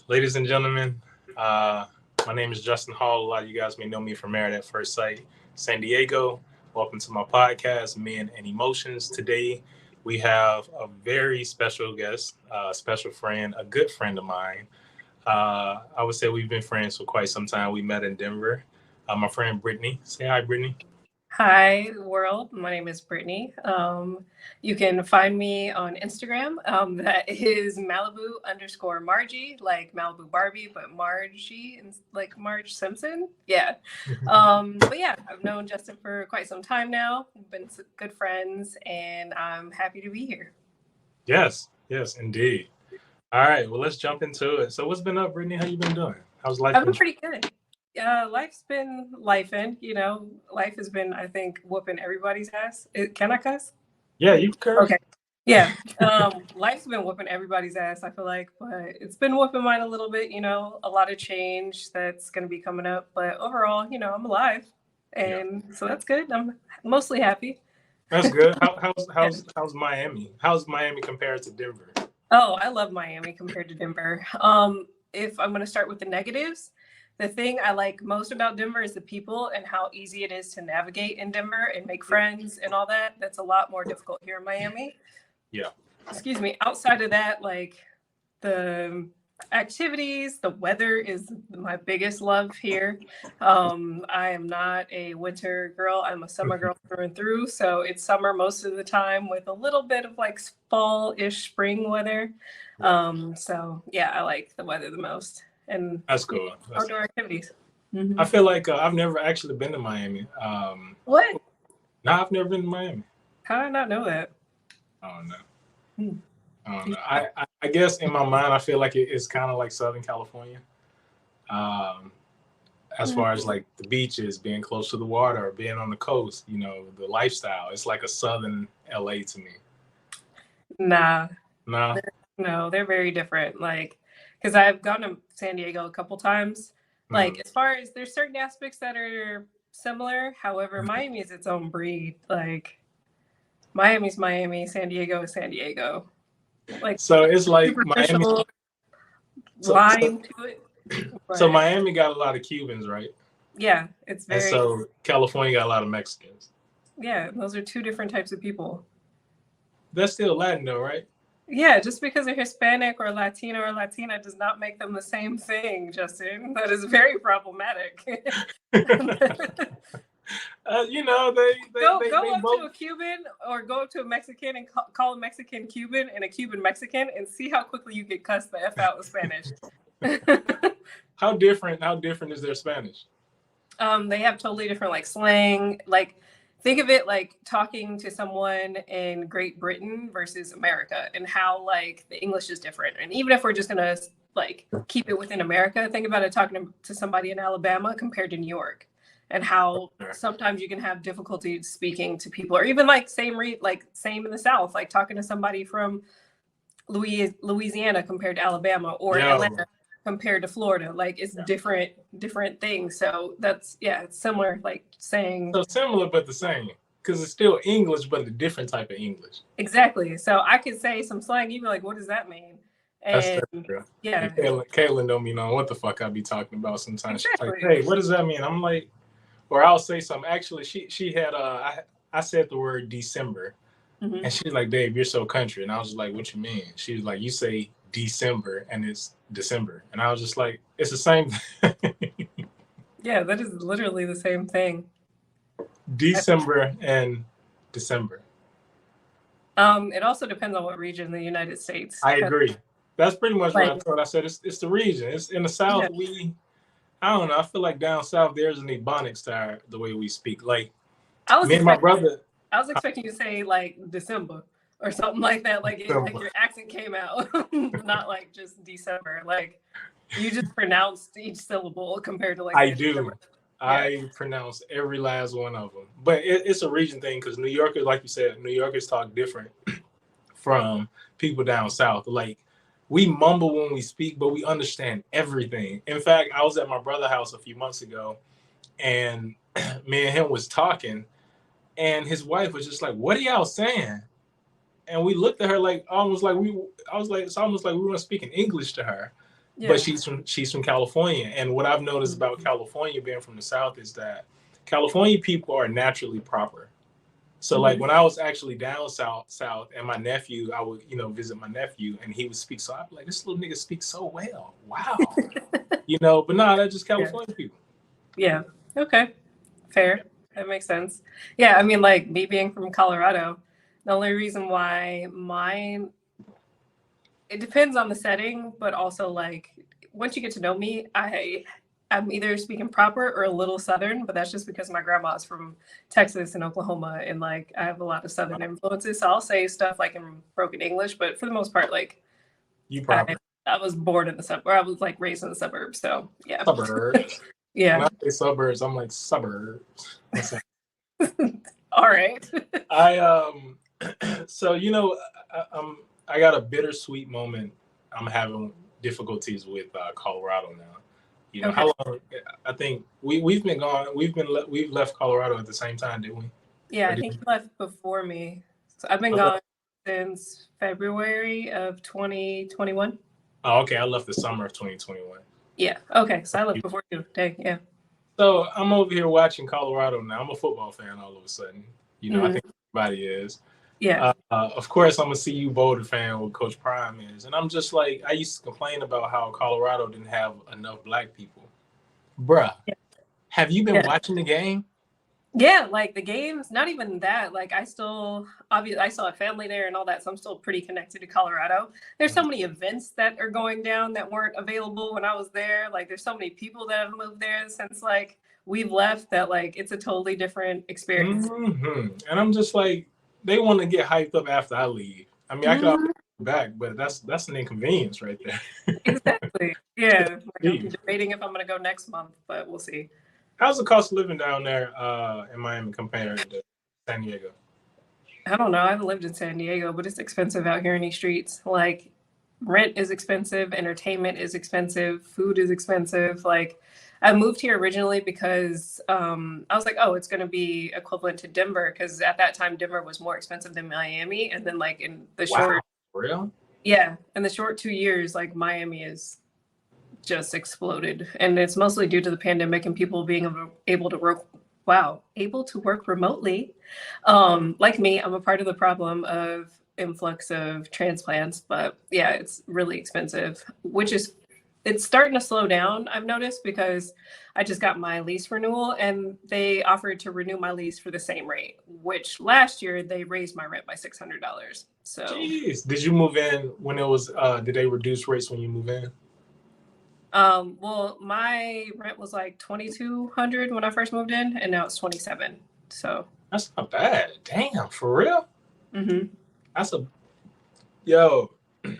Ladies and gentlemen, my name is Justin Hall. A lot of you guys may know me from Married at First Sight, San Diego. Welcome to my podcast, Men and Emotions. Today, we have a very special guest, a special friend, a good friend of mine. I would say we've been friends for quite some time. We met in Denver. My friend Britni. Say hi, Britni. Hi, world. My name is Britni. You can find me on Instagram. That is Malibu_Margie, like Malibu Barbie, but Margie, like Marge Simpson. Yeah. But yeah, I've known Justin for quite some time now. We've been good friends, and I'm happy to be here. Yes, indeed. All right, well, let's jump into it. So what's been up, Britni? How you been doing? How's life I've been been? pretty good. Life's been lifing, life has been, I think, whooping everybody's ass. Can I cuss? Yeah, you curse. Okay. Yeah. Life's been whooping everybody's ass, I feel like, but it's been whooping mine a little bit, a lot of change that's going to be coming up. But overall, I'm alive. And so that's good. I'm mostly happy. That's good. How's Miami? How's Miami compared to Denver? Oh, I love Miami compared to Denver. If I'm going to start with the negatives, the thing I like most about Denver is the people and how easy it is to navigate in Denver and make friends and all that. That's a lot more difficult here in Miami. Yeah. Excuse me. Outside of that, like the activities, the weather is my biggest love here. I am not a winter girl. I'm a summer girl through and through. So it's summer most of the time with a little bit of like fall-ish spring weather. So yeah, I like the weather the most. And that's cool. Outdoor activities. I feel like I've never actually been to Miami. What? No, I've never been to Miami. How did I not know that? I don't know. I guess in my mind, I feel like it's kind of like Southern California. As far as like the beaches, being close to the water, being on the coast, the lifestyle. It's like a Southern LA to me. Nah. No? No, they're very different. Like, because I've gone to San Diego a couple times. Like, as far as there's certain aspects that are similar. However, Miami is its own breed. Like, Miami's Miami, San Diego is San Diego. Like, so it's like Miami line to it. So Miami got a lot of Cubans, right? Yeah, it's very. And so California got a lot of Mexicans. Yeah, those are two different types of people. That's still Latin, though, right? Yeah, just because they're Hispanic or Latino or Latina does not make them the same thing, Justin. That is very problematic. They go up both... to a Cuban or go up to a Mexican and call a Mexican Cuban and a Cuban Mexican and see how quickly you get cussed the F out in Spanish. How different is their Spanish? They have totally different like slang. Like, think of it like talking to someone in Great Britain versus America and how like the English is different. And even if we're just gonna like keep it within America, think about it talking to somebody in Alabama compared to New York and how sometimes you can have difficulty speaking to people, or even like same in the South, like talking to somebody from Louisiana compared to Alabama or Atlanta compared to Florida. Like, it's different things. So that's, it's similar, like saying. So similar, but the same, because it's still English, but a different type of English. Exactly. So I could say some slang, you'd be like, what does that mean? And that's true. Yeah. Caitlin don't be knowing what the fuck I be talking about sometimes. Exactly. She's like, hey, what does that mean? I'm like, or I'll say something. Actually, she had, I said the word December. Mm-hmm. And she's like, Dave, you're so country. And I was just like, what you mean? She was like, you say December and it's December. And I was just like, it's the same thing. Yeah, that is literally the same thing. December and December. It also depends on what region in the United States. I agree. That's pretty much what I thought. I said it's the region. It's in the South. Yeah. I don't know. I feel like down south there's an ebonics to the way we speak. Like, me and my brother. I was expecting you to say like December or something like that. Like your accent came out, not like just December. Like, you just pronounced each syllable compared to like. I do. December. I pronounce every last one of them. But it's a region thing because New Yorkers, like you said, New Yorkers talk different from people down south. Like, we mumble when we speak, but we understand everything. In fact, I was at my brother's house a few months ago, and me and him was talking. And his wife was just like, what are y'all saying? And we looked at her like, it's almost like we weren't speaking English to her. Yeah. but she's from California. And what I've noticed about California being from the South is that California people are naturally proper. So like when I was actually down south, and my nephew, I would visit my nephew, and he would speak. So I'd be like, this little nigga speaks so well. Wow, But nah, that's just Yeah. California people. Yeah. Okay. Fair. That makes sense. Yeah. I mean, like me being from Colorado, the only reason why mine, it depends on the setting, but also like once you get to know me, I'm either speaking proper or a little Southern, but that's just because my grandma is from Texas and Oklahoma, and like I have a lot of Southern influences. So I'll say stuff like in broken English, but for the most part, like You proper. I was born in the suburb, or I was like raised in the suburbs. So yeah. Suburbs. Yeah. When I say suburbs, I'm like suburbs. All right. So I got a bittersweet moment. I'm having difficulties with Colorado now. Okay. How long? I think we've been gone. We've left Colorado at the same time, didn't we? Yeah, I think you left before me. So I've been gone since February of 2021. Oh, okay. I left the summer of 2021. Yeah. Okay. So I left before you. Dang. Yeah. So I'm over here watching Colorado now. I'm a football fan all of a sudden. I think everybody is. Yeah. Of course, I'm a CU Boulder fan, what Coach Prime is. And I'm just like, I used to complain about how Colorado didn't have enough black people. Bruh, have you been watching the game? Yeah, like the games, not even that. Like I still, obviously, I still have family there and all that, so I'm still pretty connected to Colorado. There's so many events that are going down that weren't available when I was there. Like there's so many people that have moved there since like we've left that like it's a totally different experience. And I'm just like, they want to get hyped up after I leave. I mean, I could always go back, but that's an inconvenience right there. Exactly. Yeah. Like, I'm debating if I'm going to go next month, but we'll see. How's the cost of living down there in Miami compared to San Diego? I don't know. I haven't lived in San Diego, but it's expensive out here in these streets. Like rent is expensive, entertainment is expensive, food is expensive. Like I moved here originally because I was like, oh, it's going to be equivalent to Denver because at that time Denver was more expensive than Miami, and then like in the short, real, yeah, in the short 2 years, like Miami is just exploded, and it's mostly due to the pandemic and people being able to work remotely. Like me, I'm a part of the problem of influx of transplants, but yeah, it's really expensive, it's starting to slow down, I've noticed, because I just got my lease renewal and they offered to renew my lease for the same rate, which last year they raised my rent by $600. So jeez, did you move in when it was did they reduce rates when you move in? Well, my rent was like $2,200 when I first moved in, and now it's $2,700. So that's not bad. Damn, for real?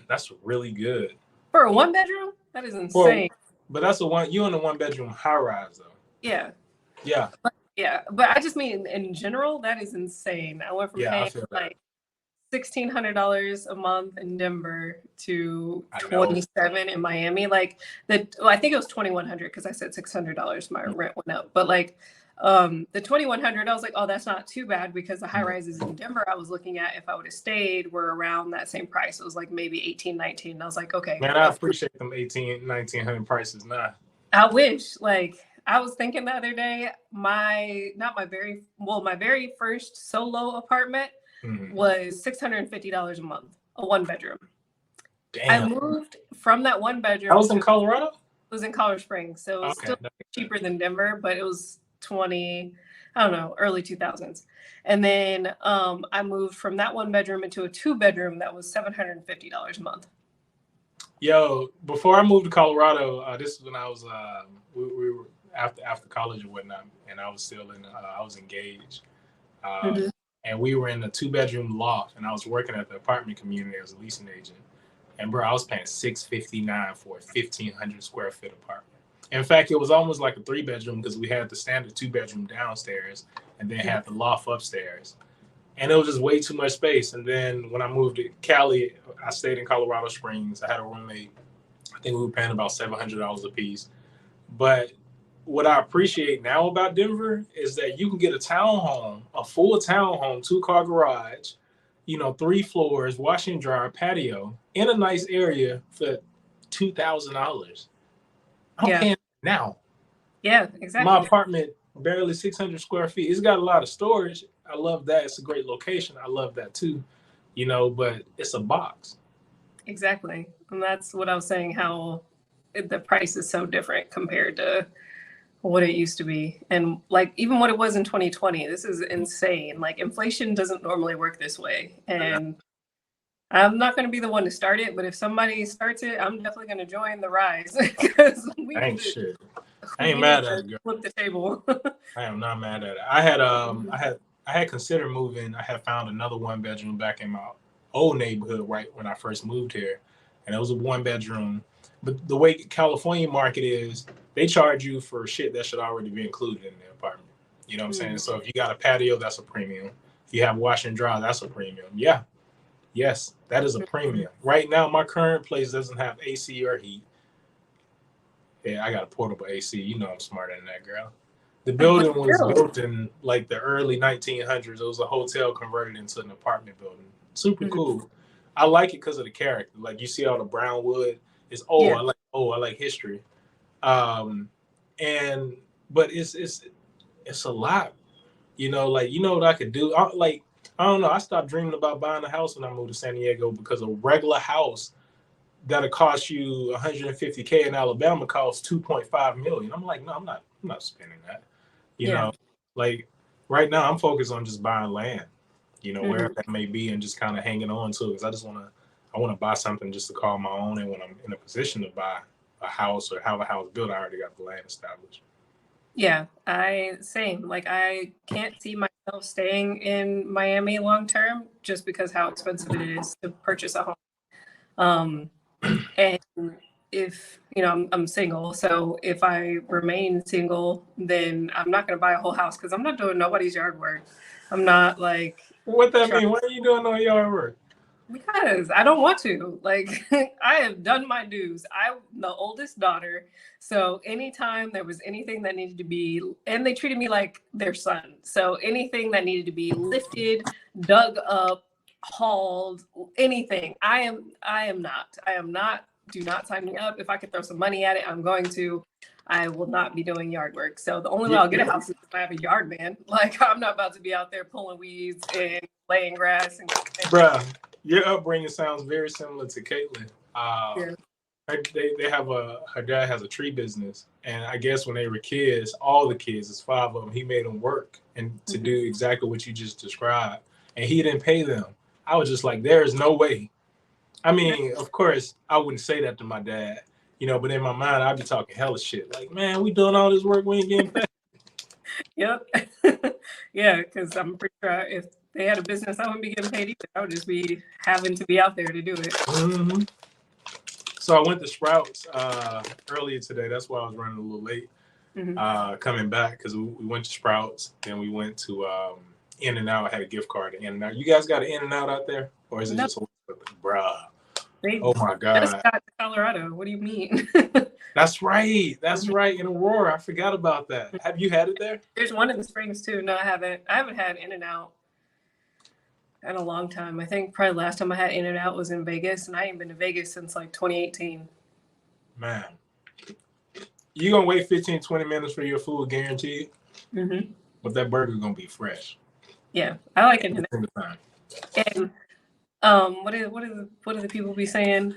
That's really good for a 1-bedroom. That is insane. But that's you in a 1-bedroom high rise though. Yeah. Yeah. But I just mean in general, that is insane. I went from paying like $1,600 a month in Denver to $2,700 in Miami. Like I think it was $2,100 because I said $600 my rent went up. But like the $2,100, I was like, oh, that's not too bad because the high rises in Denver I was looking at, if I would have stayed, were around that same price. It was like maybe 18, 19. I was like, okay. Man, I appreciate them 18, 1900 prices now. I wish. Like I was thinking the other day, my very first solo apartment was $650 a month, a 1-bedroom. Damn. I moved from that 1-bedroom. I was in Colorado? It was in Colorado Springs. So it was still cheaper than Denver, but it was early 2000s. And then I moved from that 1-bedroom into a 2-bedroom that was $750 a month. Yo, before I moved to Colorado, this is when I was we were after college and whatnot, and I was still I was engaged. And we were in a 2-bedroom loft, and I was working at the apartment community as a leasing agent. And bro, I was paying $659 for a 1,500 square foot apartment. In fact, it was almost like a 3-bedroom because we had the standard 2-bedroom downstairs and then had the loft upstairs. And it was just way too much space. And then when I moved to Cali, I stayed in Colorado Springs. I had a roommate. I think we were paying about $700 a piece. But what I appreciate now about Denver is that you can get a townhome, a full townhome, 2-car garage, 3 floors, washing and dryer, patio in a nice area for $2,000. I'm Yeah. paying now. Yeah, exactly. My apartment, barely 600 square feet. It's got a lot of storage. I love that. It's a great location. I love that too, but it's a box. Exactly. And that's what I was saying, how the price is so different compared to what it used to be. And like even what it was in 2020, this is insane. Like inflation doesn't normally work this way. And I'm not going to be the one to start it, but if somebody starts it, I'm definitely going to join the rise because I ain't shit. I we ain't need mad to at it, girl. flip the table. I am not mad at it. I had considered moving. I had found another 1 bedroom back in my old neighborhood right when I first moved here, and it was a 1 bedroom. But the way California market is, they charge you for shit that should already be included in the apartment. You know what I'm saying? So if you got a patio, that's a premium. If you have wash and dry, that's a premium. Yeah, yes, that is a premium. Right now, my current place doesn't have AC or heat. Yeah, I got a portable AC. You know I'm smarter than that, girl. The building was built in like the early 1900s. It was a hotel converted into an apartment building. Super cool. I like it because of the character. Like you see all the brown wood. It's I like history. And but it's a lot. What I could do. I don't know. I stopped dreaming about buying a house when I moved to San Diego because a regular house that'll cost you 150K in Alabama costs 2.5 million. I'm like, no, I'm not spending that. Like right now I'm focused on just buying land, wherever that may be, and just kind of hanging on to it. Because I want to buy something just to call my own. And when I'm in a position to buy a house or have a house built, I already got the land established. Yeah, same. Like I can't see myself staying in Miami long term just because how expensive it is to purchase a home. And if I'm single, so if I remain single, then I'm not going to buy a whole house because I'm not doing nobody's yard work. I'm not like. What that mean? Why are you doing no yard work? Because I don't want to. Like I have done my dues. I'm the oldest daughter, so anytime there was anything that needed to be, and they treated me like their son, so anything that needed to be lifted, dug up, hauled, anything, I am not. Do not sign me up. If I could throw some money at it, I'm going to. I will not be doing yard work. So the only way I'll get a house is if I have a yard man. Like I'm not about to be out there pulling weeds and laying grass. Bruh, your upbringing sounds very similar to Caitlin. They have her dad has a tree business, and I guess when they were kids, all the kids, there's 5 of them, he made them work and to do exactly what you just described, and he didn't pay them. I was just like, there is no way. I mean, of course, I wouldn't say that to my dad, but in my mind, I'd be talking hella shit. Like, man, we doing all this work, we ain't getting paid. Yep. Yeah, because I'm pretty sure if they had a business, I wouldn't be getting paid either. I would just be having to be out there to do it. Mm-hmm. So I went to Sprouts earlier today. That's why I was running a little late. Coming back because we went to Sprouts, then we went to In-N-Out. I had a gift card to In-N-Out. You guys got an In-N-Out out there, or is it just bruh? Oh my god! Just got to Colorado. What do you mean? That's right. In Aurora, I forgot about that. Have you had it there? There's one in the Springs too. No, I haven't. I haven't had In-N-Out in a long time. I think probably last time I had In-N-Out was in Vegas, and I ain't been to Vegas since like 2018. Man, you gonna wait 15-20 minutes for your food, guaranteed. But that burger's gonna be fresh. Yeah, I like In-N-Out. And what do the people be saying?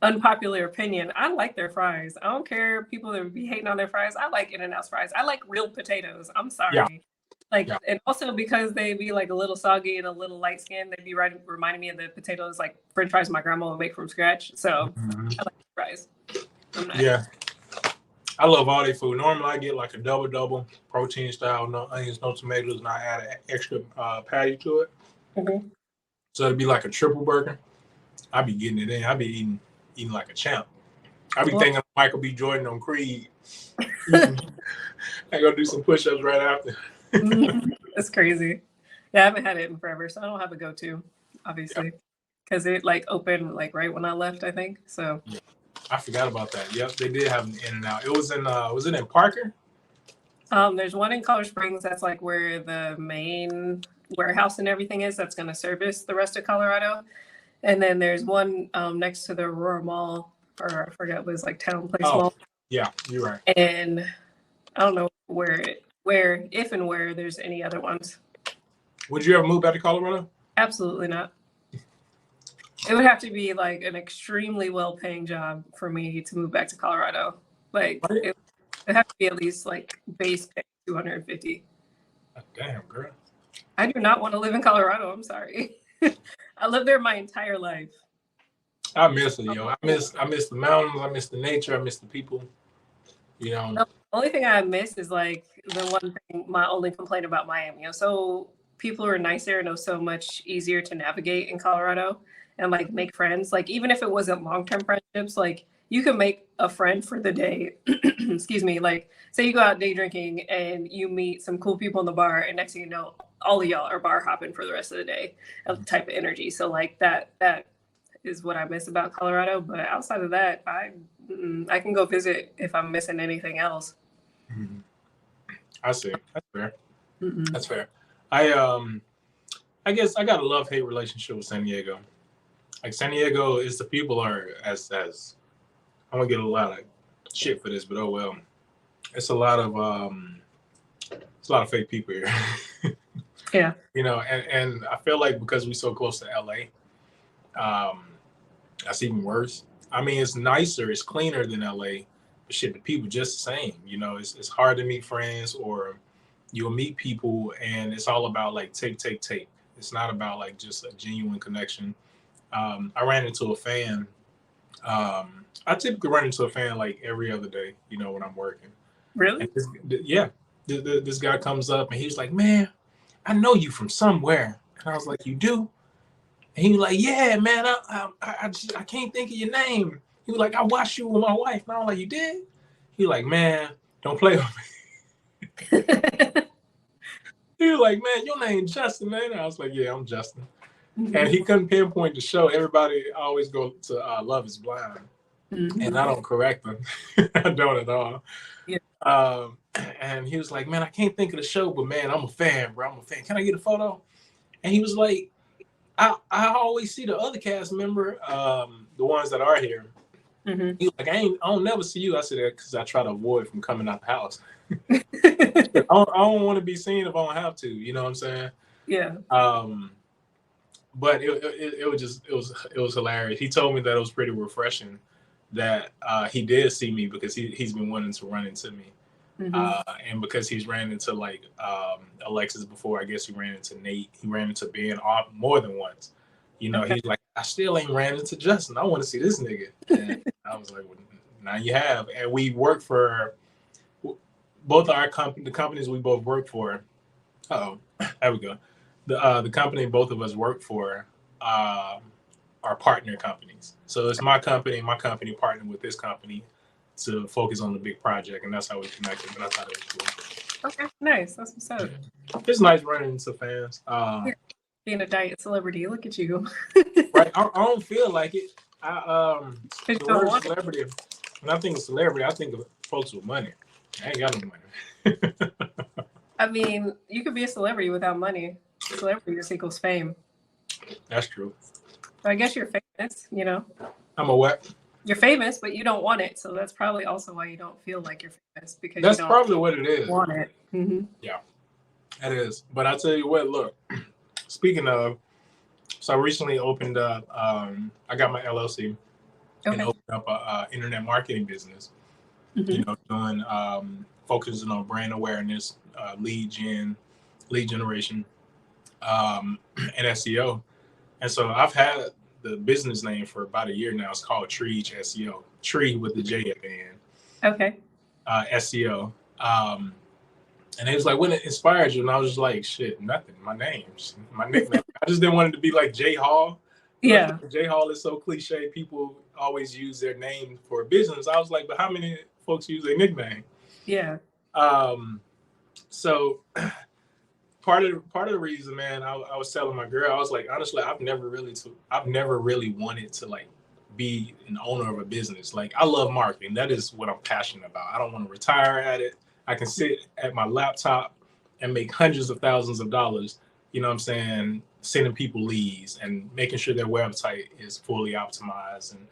Unpopular opinion. I like their fries. I don't care people that would be hating on their fries. I like In-N-Out's fries. I like real potatoes. I'm sorry. Yeah. And also because they be like a little soggy and a little light skinned, they'd be reminding me of the potatoes like French fries my grandma would make from scratch. So I like fries. Yeah. I love all their food. Normally I get like a double protein style, no onions, no tomatoes, and I add an extra patty to it. So it'd be like a triple burger. I be getting it in. I be eating like a champ. I be thinking Michael B. Jordan on Creed. I go do some push-ups right after. That's crazy. Yeah, I haven't had it in forever, so I don't have a go-to, obviously, because it like opened like right when I left, I think. So I forgot about that. Yep, they did have an In-N-Out. It was in was it in Parker? There's one in Colorado Springs. That's like where the main warehouse and everything is. That's going to service the rest of Colorado. And then there's one next to the Aurora Mall or I forget what it's like, Town Place Oh, Mall. yeah, you're right. And I don't know if and where there's any other ones. Would you ever move back to Colorado? Absolutely not. It would have to be like an extremely well-paying job for me to move back to Colorado. Like it would have to be at least like base pay 250. Damn, girl. I do not want to live in Colorado. I'm sorry. I lived there my entire life. I miss it, yo. I miss the mountains. I miss the nature. I miss the people. You know. The only thing I miss is like the one thing. My only complaint about Miami. So people are nicer and it was so much easier to navigate in Colorado and like make friends. Like even if it wasn't long-term friendships, like you can make a friend for the day. Excuse me. Like say you go out day drinking and you meet some cool people in the bar, and next thing you know, all of y'all are bar hopping for the rest of the day. Of type of energy. So like that is what I miss about Colorado. But outside of that, I can go visit if I'm missing anything else. Mm-hmm. I see. That's fair. Mm-mm. That's fair. I guess I got a love-hate relationship with San Diego. Like San Diego is the people are as I'm gonna get a lot of shit for this, but oh well. It's a lot of fake people here. Yeah. You know, and I feel like because we're so close to LA, that's even worse. I mean, it's nicer, it's cleaner than LA, but shit, the people just the same. You know, it's hard to meet friends, or you'll meet people and it's all about like take. It's not about like just a genuine connection. I ran into a fan. I typically run into a fan like every other day, you know, when I'm working. Really? And this guy comes up and he's like, "Man, I know you from somewhere." And I was like, "You do?" And he was like, "Yeah, man, I can't think of your name." He was like, "I watched you with my wife." And I was like, "You did?" He was like, "Man, don't play with me." He was like, "Man, your name Justin, man." And I was like, "Yeah, I'm Justin." Mm-hmm. And he couldn't pinpoint the show. Everybody always go to Love is Blind. Mm-hmm. And I don't correct them. I don't at all. Yeah. And he was like, "Man, I can't think of the show, but man, I'm a fan, bro. I'm a fan. Can I get a photo?" And he was like, I always see the other cast member, the ones that are here. Mm-hmm. He was like, I don't never see you. I said that because I try to avoid from coming out the house. I don't want to be seen if I don't have to. You know what I'm saying? Yeah. But it was hilarious. He told me that it was pretty refreshing that he did see me because he's been wanting to run into me. Mm-hmm. And because he's ran into like Alexis before, I guess he ran into Nate. He ran into Ben more than once. You know, okay. He's like, I still ain't ran into Justin. I want to see this nigga. And I was like, well, now you have. And we work for both our the companies we both work for. Oh, there we go. The company both of us work for are partner companies. So it's my company partnered with this company to focus on the big project, and that's how we connected. And I thought it was cool. Okay, nice. That's what's up. It's nice running into fans. Being a diet celebrity, look at you. Right, I don't feel like it. The word celebrity. When I think of celebrity, I think of folks with money. I ain't got no money. I mean, you could be a celebrity without money. Celebrity just equals fame. That's true. I guess you're famous, you know. I'm a what? You're famous, but you don't want it. So that's probably also why you don't feel like you're famous, because that's you don't probably what it is. Want it. Mm-hmm. Yeah, that is. But I tell you what, look. Speaking of, so I recently opened up. I got my LLC and opened up a internet marketing business. Mm-hmm. You know, doing focusing on brand awareness, lead generation, and SEO. And so I've had the business name for about a year now. It's called Tree SEO. Tree with the J at the end. Okay. SEO. And it was like, when it inspired you, and I was just like, shit, nothing. My nickname. I just didn't want it to be like J Hall. Yeah. J Hall is so cliche. People always use their name for a business. I was like, but how many folks use their nickname? Yeah. So part of the reason, man, I was telling my girl, I was like, honestly, I've never really wanted to like be an owner of a business. Like, I love marketing. That is what I'm passionate about. I don't want to retire at it. I can sit at my laptop and make hundreds of thousands of dollars, you know what I'm saying, sending people leads and making sure their website is fully optimized and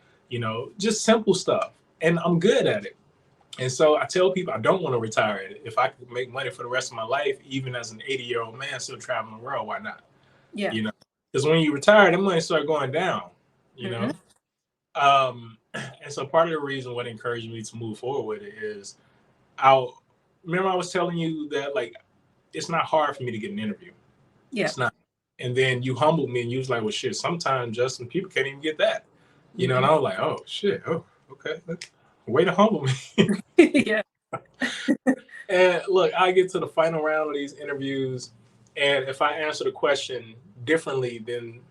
just simple stuff. And I'm good at it. And so I tell people I don't want to retire at it. If I could make money for the rest of my life, even as an 80-year-old man still traveling the world, why not? Yeah. Because when you retire, the money start going down, Mm-hmm. And so part of the reason what encouraged me to move forward with it is remember I was telling you that like it's not hard for me to get an interview. Yeah. It's not. And then you humbled me and you was like, well, shit, sometimes, Justin, people can't even get that. And I was like, oh, shit. Oh, okay. Way to humble me. Yeah. And look, I get to the final round of these interviews, and if I answer the question differently than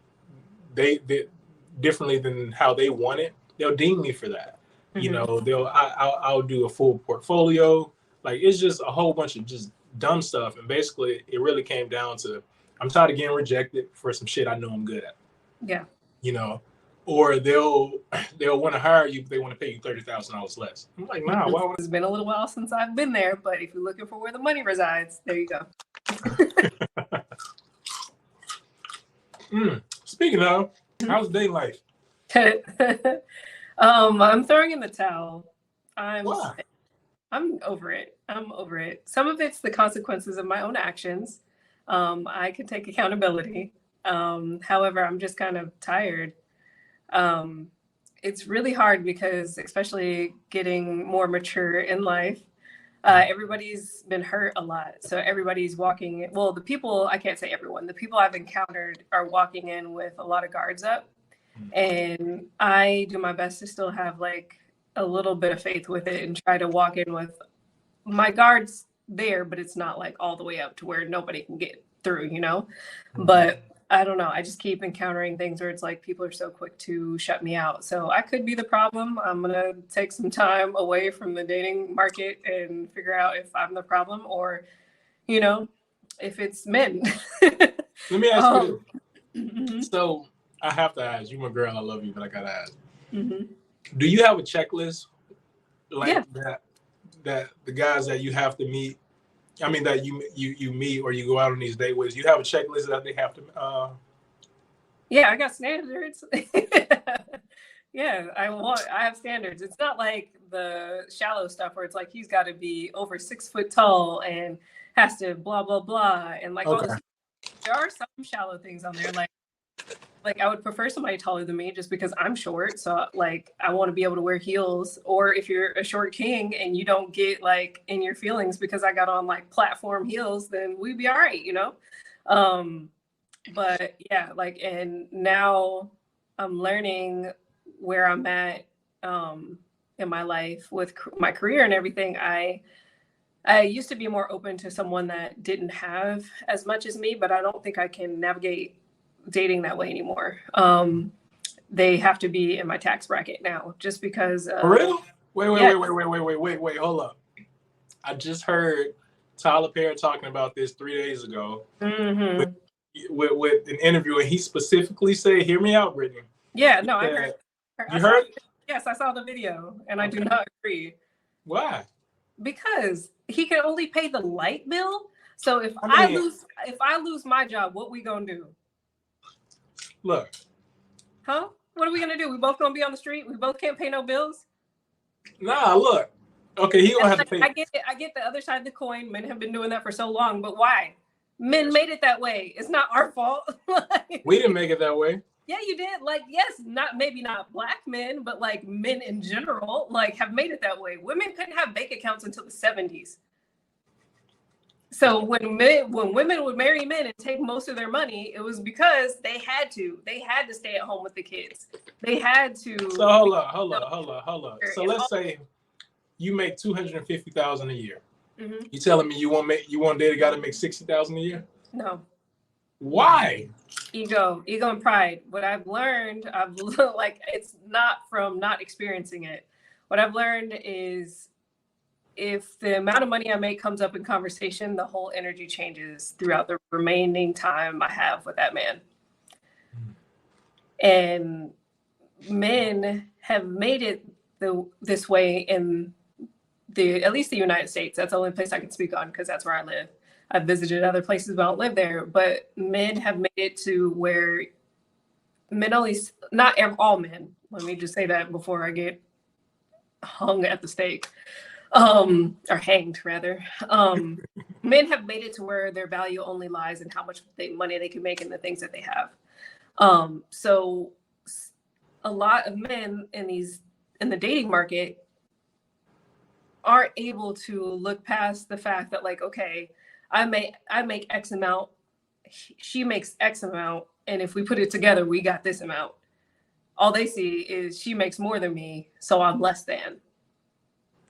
differently than how they want it, they'll ding me for that. I'll do a full portfolio. Like it's just a whole bunch of just dumb stuff. And basically it really came down to I'm tired of getting rejected for some shit I know I'm good at. Yeah. Or they'll want to hire you, but they want to pay you $30,000 less. I'm like, nah, why would It's been a little while since I've been there, but if you're looking for where the money resides, there you go. Speaking of, how's day life? I'm throwing in the towel. Why? I'm over it. Some of it's the consequences of my own actions. I can take accountability. However, I'm just kind of tired. It's really hard because, especially getting more mature in life, everybody's been hurt a lot. So everybody's walking. Well, the people, I can't say everyone, the people I've encountered are walking in with a lot of guards up. And I do my best to still have like a little bit of faith with it and try to walk in with my guards there, but it's not like all the way up to where nobody can get through, But I don't know. I just keep encountering things where it's like people are so quick to shut me out. So I could be the problem. I'm going to take some time away from the dating market and figure out if I'm the problem or, if it's men. Let me ask you this. Mm-hmm. So I have to ask, you my girl, I love you, but I got to ask. Mm-hmm. Do you have a checklist like Yeah. that the guys that you have to meet, that you meet or you go out on these dates with, you have a checklist that they have to Yeah, I got standards. Yeah, I have standards. It's not like the shallow stuff where it's like he's got to be over 6 foot tall and has to blah blah blah and like all this. There are some shallow things on there like I would prefer somebody taller than me just because I'm short. So like I want to be able to wear heels. Or if you're a short king and you don't get like in your feelings because I got on like platform heels, then we'd be all right, But yeah, like, and now I'm learning where I'm at in my life with my career and everything. I used to be more open to someone that didn't have as much as me, but I don't think I can navigate dating that way anymore. They have to be in my tax bracket now just because. For real? Wait, hold up. I just heard Tyler Perry talking about this 3 days ago. Mm-hmm. With an interview, and he specifically said, hear me out, Britni. Yeah, no, I heard. You heard? Yes, I saw the video, and I do not agree. Why? Because he can only pay the light bill. So if I lose my job, what we gonna do? Look. Huh? What are we gonna do? We both gonna be on the street? We both can't pay no bills? Nah, look. Okay, he gonna have to pay. I get the other side of the coin. Men have been doing that for so long, but why? Men made it that way. It's not our fault. We didn't make it that way. Yeah, you did. Like, yes, maybe not black men, but like men in general, like have made it that way. Women couldn't have bank accounts until the 70s. So when women would marry men and take most of their money, it was because they had to. They had to stay at home with the kids. They had to. So hold up. So let's say you make $250,000 a year. Mm-hmm. You telling me you want date a guy to make $60,000 a year? No. Why? Ego and pride. What I've learned, like it's not from not experiencing it. What I've learned is if the amount of money I make comes up in conversation, the whole energy changes throughout the remaining time I have with that man. And men have made it this way in at least the United States. That's the only place I can speak on because that's where I live. I've visited other places but I don't live there. But men have made it to where men, not all men, Let me just say that before I get hung at the stake, or hanged rather. Men have made it to where their value only lies in how much money they can make and the things that they have. So a lot of men in the dating market aren't able to look past the fact that, like, okay, I make X amount, she makes X amount, and if we put it together, we got this amount. All they see is she makes more than me, so I'm less than.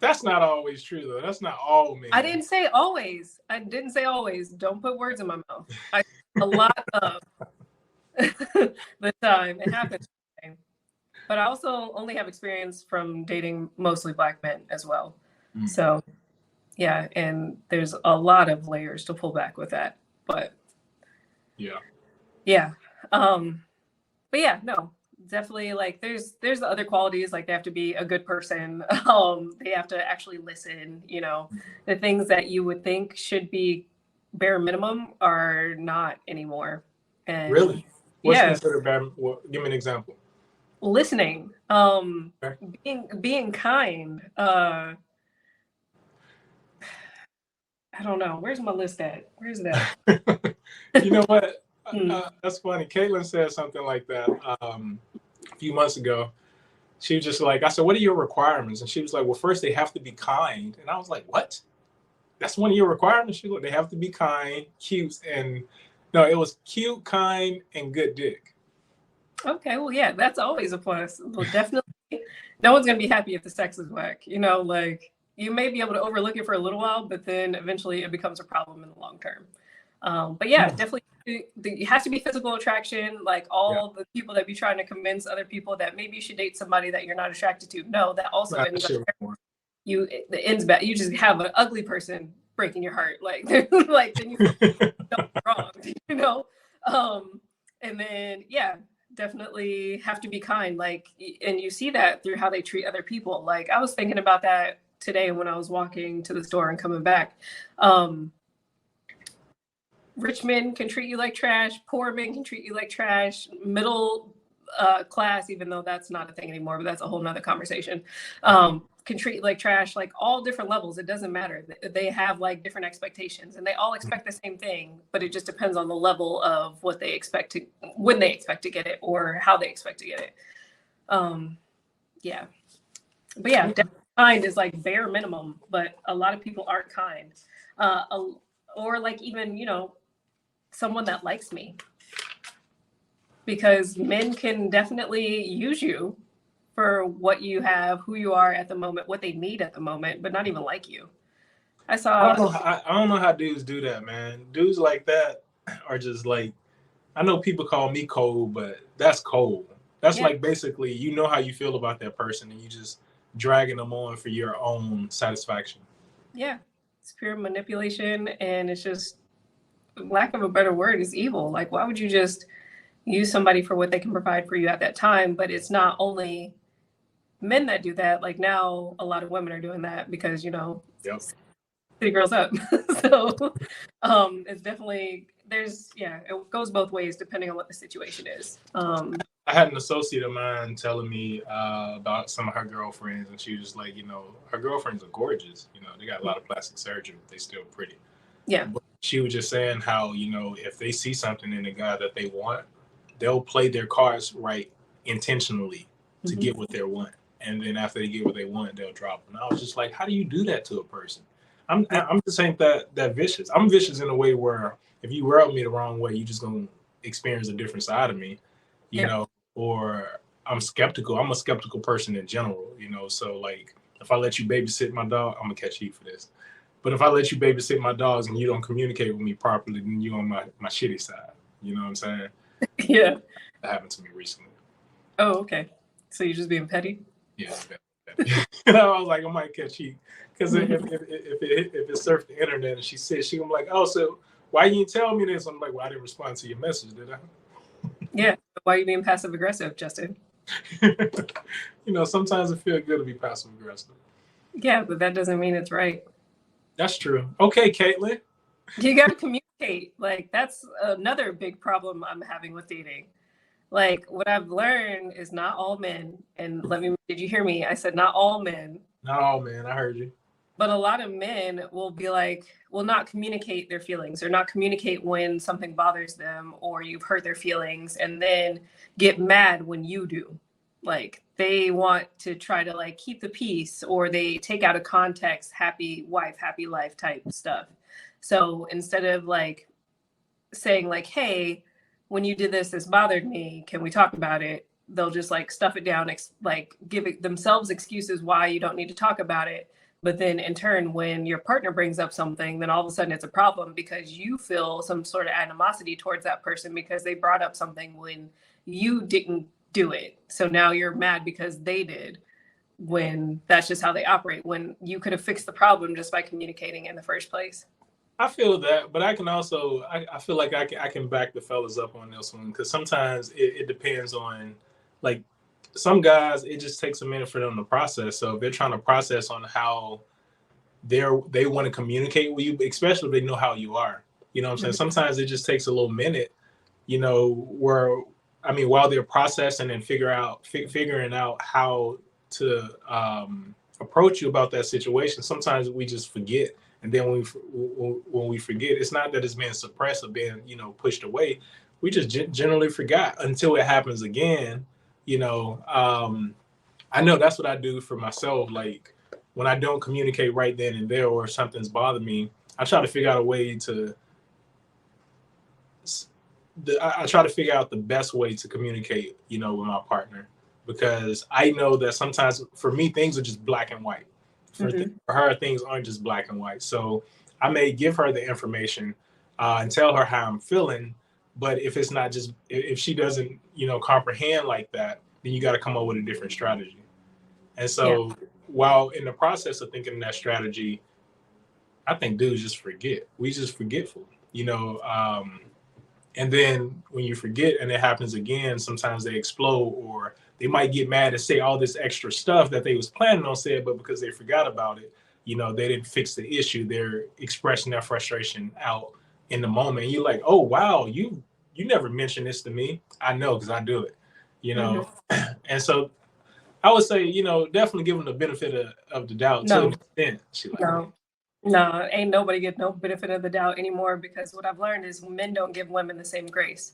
That's not always true, though. That's not all men. I didn't say always. Don't put words in my mouth. A lot of the time it happens. But I also only have experience from dating mostly Black men as well. So, yeah, and there's a lot of layers to pull back with that. But yeah. But yeah, no, definitely, like there's the other qualities, like they have to be a good person. They have to actually listen, the things that you would think should be bare minimum are not anymore. And really? What's considered bare? Well, give me an example. Listening, being kind. I don't know. Where's my list at? Where's that? You know what? That's funny. Caitlin said something like that a few months ago. She was just like, I said, what are your requirements? And she was like, well, first they have to be kind. And I was like, what? That's one of your requirements? She was like, they have to be kind, cute, and no, it was cute, kind, and good dick. Okay, well, yeah, that's always a plus. Well, definitely, no one's gonna be happy if the sex is whack. Like you may be able to overlook it for a little while, but then eventually it becomes a problem in the long term. But yeah, definitely, it has to be physical attraction. Like all the people that be trying to convince other people that maybe you should date somebody that you're not attracted to. No, that also ends up it ends bad. You just have an ugly person breaking your heart. Like then you feel wrong. And then definitely have to be kind. Like, and you see that through how they treat other people. Like I was thinking about that today when I was walking to the store and coming back. Rich men can treat you like trash. Poor men can treat you like trash. Middle class, even though that's not a thing anymore, but that's a whole nother conversation, can treat you like trash. Like all different levels. It doesn't matter. They have like different expectations and they all expect the same thing, but it just depends on the level of what they expect to, when they expect to get it or how they expect to get it. But yeah, kind is like bare minimum, but a lot of people aren't kind. Or like even, someone that likes me, because men can definitely use you for what you have, who you are at the moment, what they need at the moment, but not even like you. I don't know how dudes do that, man. Dudes like that are just like, I know people call me cold, but that's cold. That's like basically, you know how you feel about that person and you just dragging them on for your own satisfaction. Yeah, it's pure manipulation, and it's just, lack of a better word, is evil. Like, why would you just use somebody for what they can provide for you at that time? But it's not only men that do that. Like now a lot of women are doing that because city girls up. So it's definitely, it goes both ways depending on what the situation is. I had an associate of mine telling me about some of her girlfriends, and she was like, her girlfriends are gorgeous. They got a lot of plastic surgery, but they still pretty. Yeah. But she was just saying how, if they see something in a guy that they want, they'll play their cards right intentionally to get what they want. And then after they get what they want, they'll drop them. And I was just like, how do you do that to a person? I'm just ain't that vicious. I'm vicious in a way where if you rub me the wrong way, you just gonna experience a different side of me, or I'm skeptical. I'm a skeptical person in general, so like if I let you babysit my dog, I'm gonna catch heat for this. But if I let you babysit my dogs and you don't communicate with me properly, then you're on my shitty side. You know what I'm saying? Yeah. That happened to me recently. Oh, okay. So you're just being petty? Yeah. And I was like, I might catch heat. Because if it surfed the internet and she said, she was like, oh, so why you didn't tell me this? I'm like, well, I didn't respond to your message, did I? Yeah. Why are you being passive aggressive, Justin? Sometimes it feels good to be passive aggressive. Yeah, but that doesn't mean it's right. That's true. Okay, Caitlin. You got to communicate. Like, that's another big problem I'm having with dating. Like what I've learned is not all men, and did you hear me? I said not all men. Not all men, I heard you. But a lot of men will be like, will not communicate their feelings or not communicate when something bothers them or you've hurt their feelings, and then get mad when you do. Like they want to try to like keep the peace, or they take out of context happy wife, happy life type stuff. So instead of like saying like, hey, when you did this bothered me, can we talk about it? They'll just like stuff it down, like give themselves excuses why you don't need to talk about it. But then in turn, when your partner brings up something, then all of a sudden it's a problem because you feel some sort of animosity towards that person because they brought up something when you didn't do it. So now you're mad because they did, when that's just how they operate, when you could have fixed the problem just by communicating in the first place. I feel that, but I can also, I feel like I can back the fellas up on this one, because sometimes it depends on, like, some guys, it just takes a minute for them to process. So if they're trying to process on how they want to communicate with you, especially if they know how you are, you know what I'm saying? Sometimes it just takes a little minute, you know, where, I mean, while they're processing and figuring out how to approach you about that situation, sometimes we just forget. And then when we forget, it's not that it's being suppressed or being, you know, pushed away. We just generally forgot until it happens again. You know, I know that's what I do for myself. Like when I don't communicate right then and there, or something's bothered me, I try to figure out a way to. I try to figure out the best way to communicate, you know, with my partner, because I know that sometimes for me things are just black and white. For her, things aren't just black and white. So I may give her the information and tell her how I'm feeling, but if it's not just, if she doesn't, you know, comprehend like that, then you got to come up with a different strategy. And so while in the process of thinking that strategy, I think dudes just forget. We just forgetful, you know. And then when you forget and it happens again, sometimes they explode, or they might get mad and say all this extra stuff that they was planning on saying, but because they forgot about it, you know, they didn't fix the issue. They're expressing their frustration out in the moment. And you're like, oh, wow, you never mentioned this to me. I know, because I do it, you know. And so I would say, you know, definitely give them the benefit of the doubt to an extent. No, ain't nobody get no benefit of the doubt anymore, because what I've learned is men don't give women the same grace.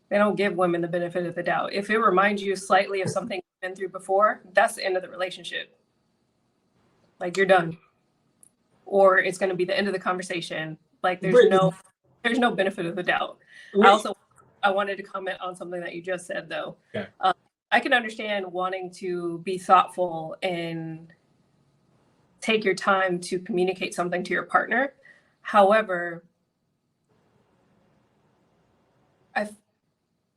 They don't give women the benefit of the doubt. If it reminds you slightly of something you've been through before, that's the end of the relationship. Like you're done. Or it's going to be the end of the conversation. Like there's no benefit of the doubt. I wanted to comment on something that you just said though. Okay. I can understand wanting to be thoughtful and take your time to communicate something to your partner. However,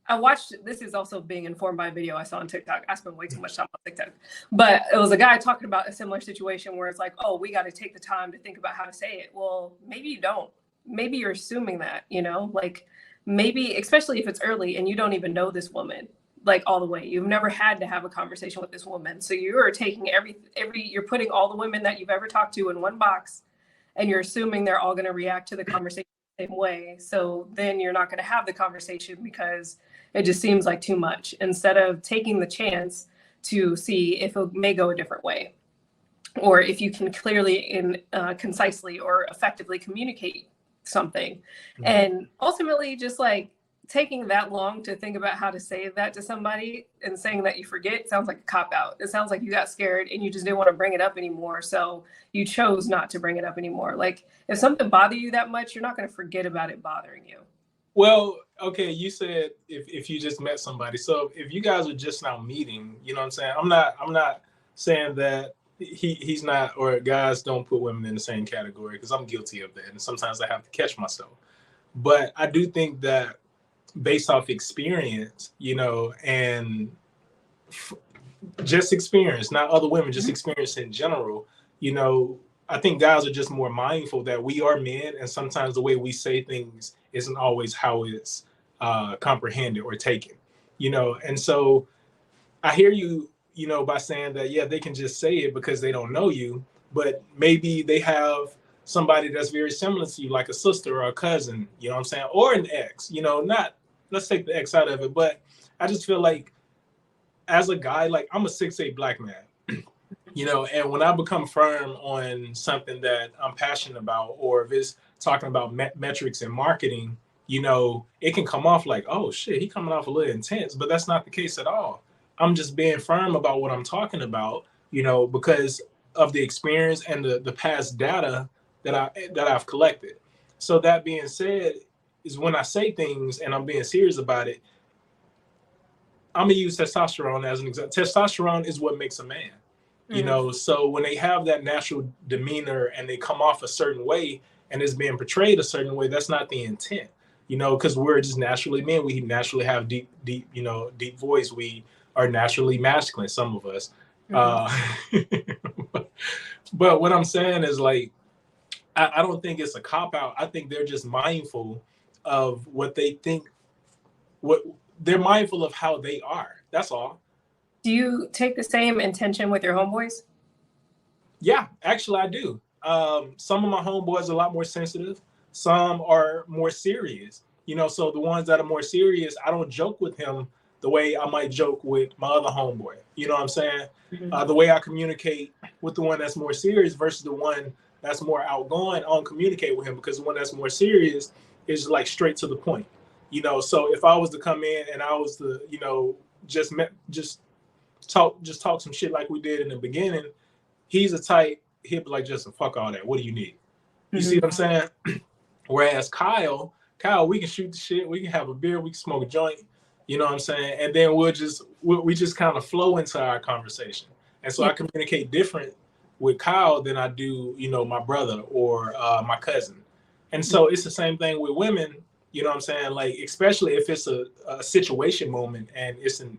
I watched, this is also being informed by a video I saw on TikTok. I spend way too much time on TikTok. But it was a guy talking about a similar situation where it's like, oh, we got to take the time to think about how to say it. Well, maybe you don't. Maybe you're assuming that, you know, like maybe, especially if it's early and you don't even know this woman like all the way. You've never had to have a conversation with this woman. So you're taking you're putting all the women that you've ever talked to in one box, and you're assuming they're all going to react to the conversation the same way. So then you're not going to have the conversation because it just seems like too much, instead of taking the chance to see if it may go a different way, or if you can clearly and concisely or effectively communicate something. And ultimately just like taking that long to think about how to say that to somebody and saying that you forget sounds like a cop out. It sounds like you got scared and you just didn't want to bring it up anymore. So you chose not to bring it up anymore. Like if something bothers you that much, you're not going to forget about it bothering you. Well, okay, you said if you just met somebody. So if you guys are just now meeting, you know what I'm saying? I'm not saying that he's not, or guys don't put women in the same category, because I'm guilty of that. And sometimes I have to catch myself. But I do think that based off experience, you know, and just experience, not other women, just experience in general, you know, I think guys are just more mindful that we are men, and sometimes the way we say things isn't always how it's comprehended or taken, you know. And so I hear you, you know, by saying that, yeah, they can just say it because they don't know you, but maybe they have somebody that's very similar to you, like a sister or a cousin, you know what I'm saying, or an ex, you know, not, let's take the ex out of it, but I just feel like as a guy, like I'm a 6'8" black man, and when I become firm on something that I'm passionate about, or if it's talking about metrics and marketing, it can come off like, oh shit, he coming off a little intense, but that's not the case at all. I'm just being firm about what I'm talking about, because of the experience and the past data that I've collected. So that being said, is when I say things and I'm being serious about it, I'm gonna use testosterone as an example. Testosterone is what makes a man. So when they have that natural demeanor and they come off a certain way and it's being portrayed a certain way, that's not the intent, because we're just naturally men. We naturally have deep voice. We are naturally masculine, some of us. But what I'm saying is, like, I don't think it's a cop out. I think they're just mindful of what they think, what they're mindful of how they are. That's all. Do you take the same intention with your homeboys? Yeah, actually, I do. Some of my homeboys are a lot more sensitive. Some are more serious. So the ones that are more serious, I don't joke with him the way I might joke with my other homeboy. You know what I'm saying? The way I communicate with the one that's more serious versus the one that's more outgoing, I don't communicate with him, because the one that's more serious is like straight to the point. So if I was to come in and I was to, just talk some shit like we did in the beginning, he's a type, he'll be like, Justin, fuck all that. What do you need? You see what I'm saying? Whereas Kyle, we can shoot the shit, we can have a beer, we can smoke a joint, you know what I'm saying? And then we just kind of flow into our conversation. And so I communicate different with Kyle than I do, my brother or my cousin. And so it's the same thing with women, you know what I'm saying? Like, especially if it's a situation moment and it's an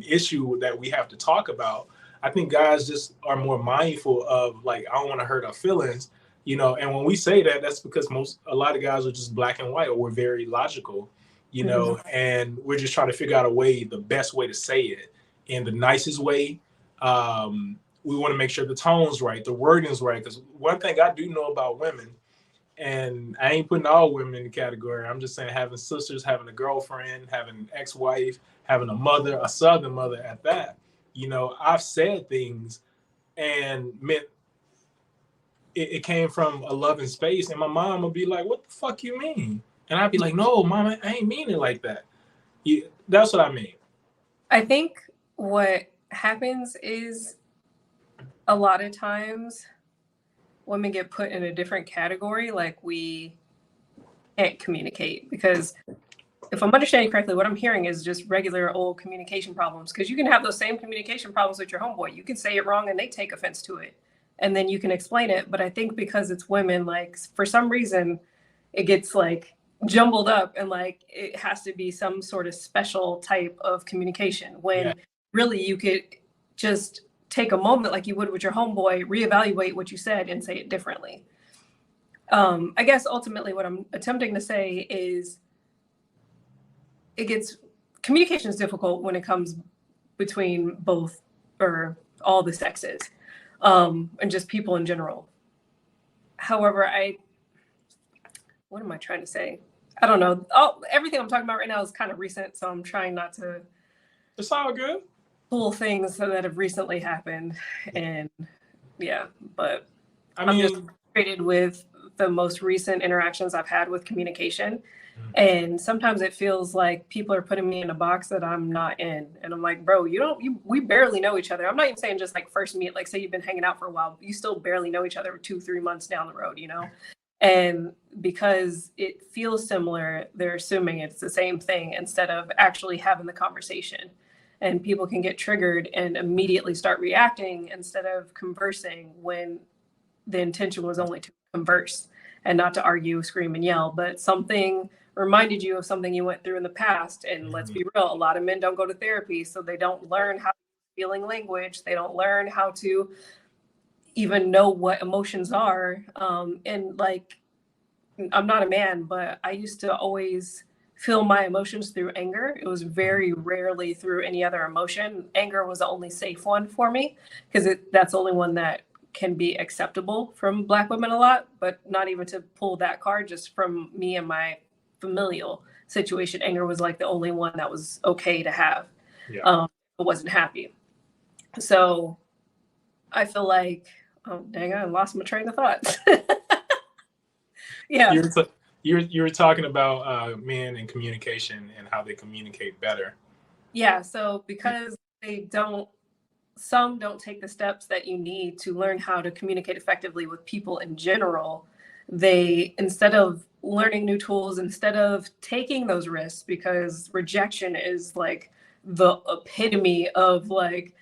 issue that we have to talk about, I think guys just are more mindful of, like, I don't want to hurt our feelings, and when we say that, that's because a lot of guys are just black and white, or we're very logical, and we're just trying to figure out the best way to say it in the nicest way. We want to make sure the tone's right, the wording's right, because one thing I do know about women, and I ain't putting all women in the category, I'm just saying having sisters, having a girlfriend, having an ex-wife, having a mother, a southern mother at that, I've said things and meant it came from a loving space, and my mom would be like, what the fuck you mean? And I'd be like, no, mama, I ain't mean it like that. That's what I mean. I think what happens is a lot of times women get put in a different category, like we can't communicate, because if I'm understanding correctly, what I'm hearing is just regular old communication problems, because you can have those same communication problems with your homeboy. You can say it wrong and they take offense to it, and then you can explain it. But I think because it's women, like, for some reason it gets like jumbled up, and like it has to be some sort of special type of communication, when really you could just take a moment like you would with your homeboy, reevaluate what you said and say it differently. I guess ultimately what I'm attempting to say is communication is difficult when it comes between both or all the sexes, and just people in general. However, what am I trying to say? I don't know. Everything I'm talking about right now is kind of recent, so I'm trying not to. It's all good. Pull things that have recently happened, and but I'm just frustrated with the most recent interactions I've had with communication. And sometimes it feels like people are putting me in a box that I'm not in. And I'm like, bro, we barely know each other. I'm not even saying just like first meet, like say you've been hanging out for a while, you still barely know each other 2-3 months down the road, And because it feels similar, they're assuming it's the same thing instead of actually having the conversation. And people can get triggered and immediately start reacting instead of conversing, when the intention was only to converse and not to argue, scream, and yell. But something reminded you of something you went through in the past. And let's be real, a lot of men don't go to therapy, so they don't learn how to use feeling language. They don't learn how to even know what emotions are. And like, I'm not a man, but I used to always feel my emotions through anger. It was very rarely through any other emotion. Anger was the only safe one for me, because that's the only one that can be acceptable from Black women a lot, but not even to pull that card, just from me and my familial situation. Anger was like the only one that was okay to have. Yeah. I wasn't happy. So I feel like, oh dang, I lost my train of thought. Yeah. You were talking about men and communication and how they communicate better. Yeah. So because some don't take the steps that you need to learn how to communicate effectively with people in general, they, instead of learning new tools, instead of taking those risks, because rejection is like the epitome of like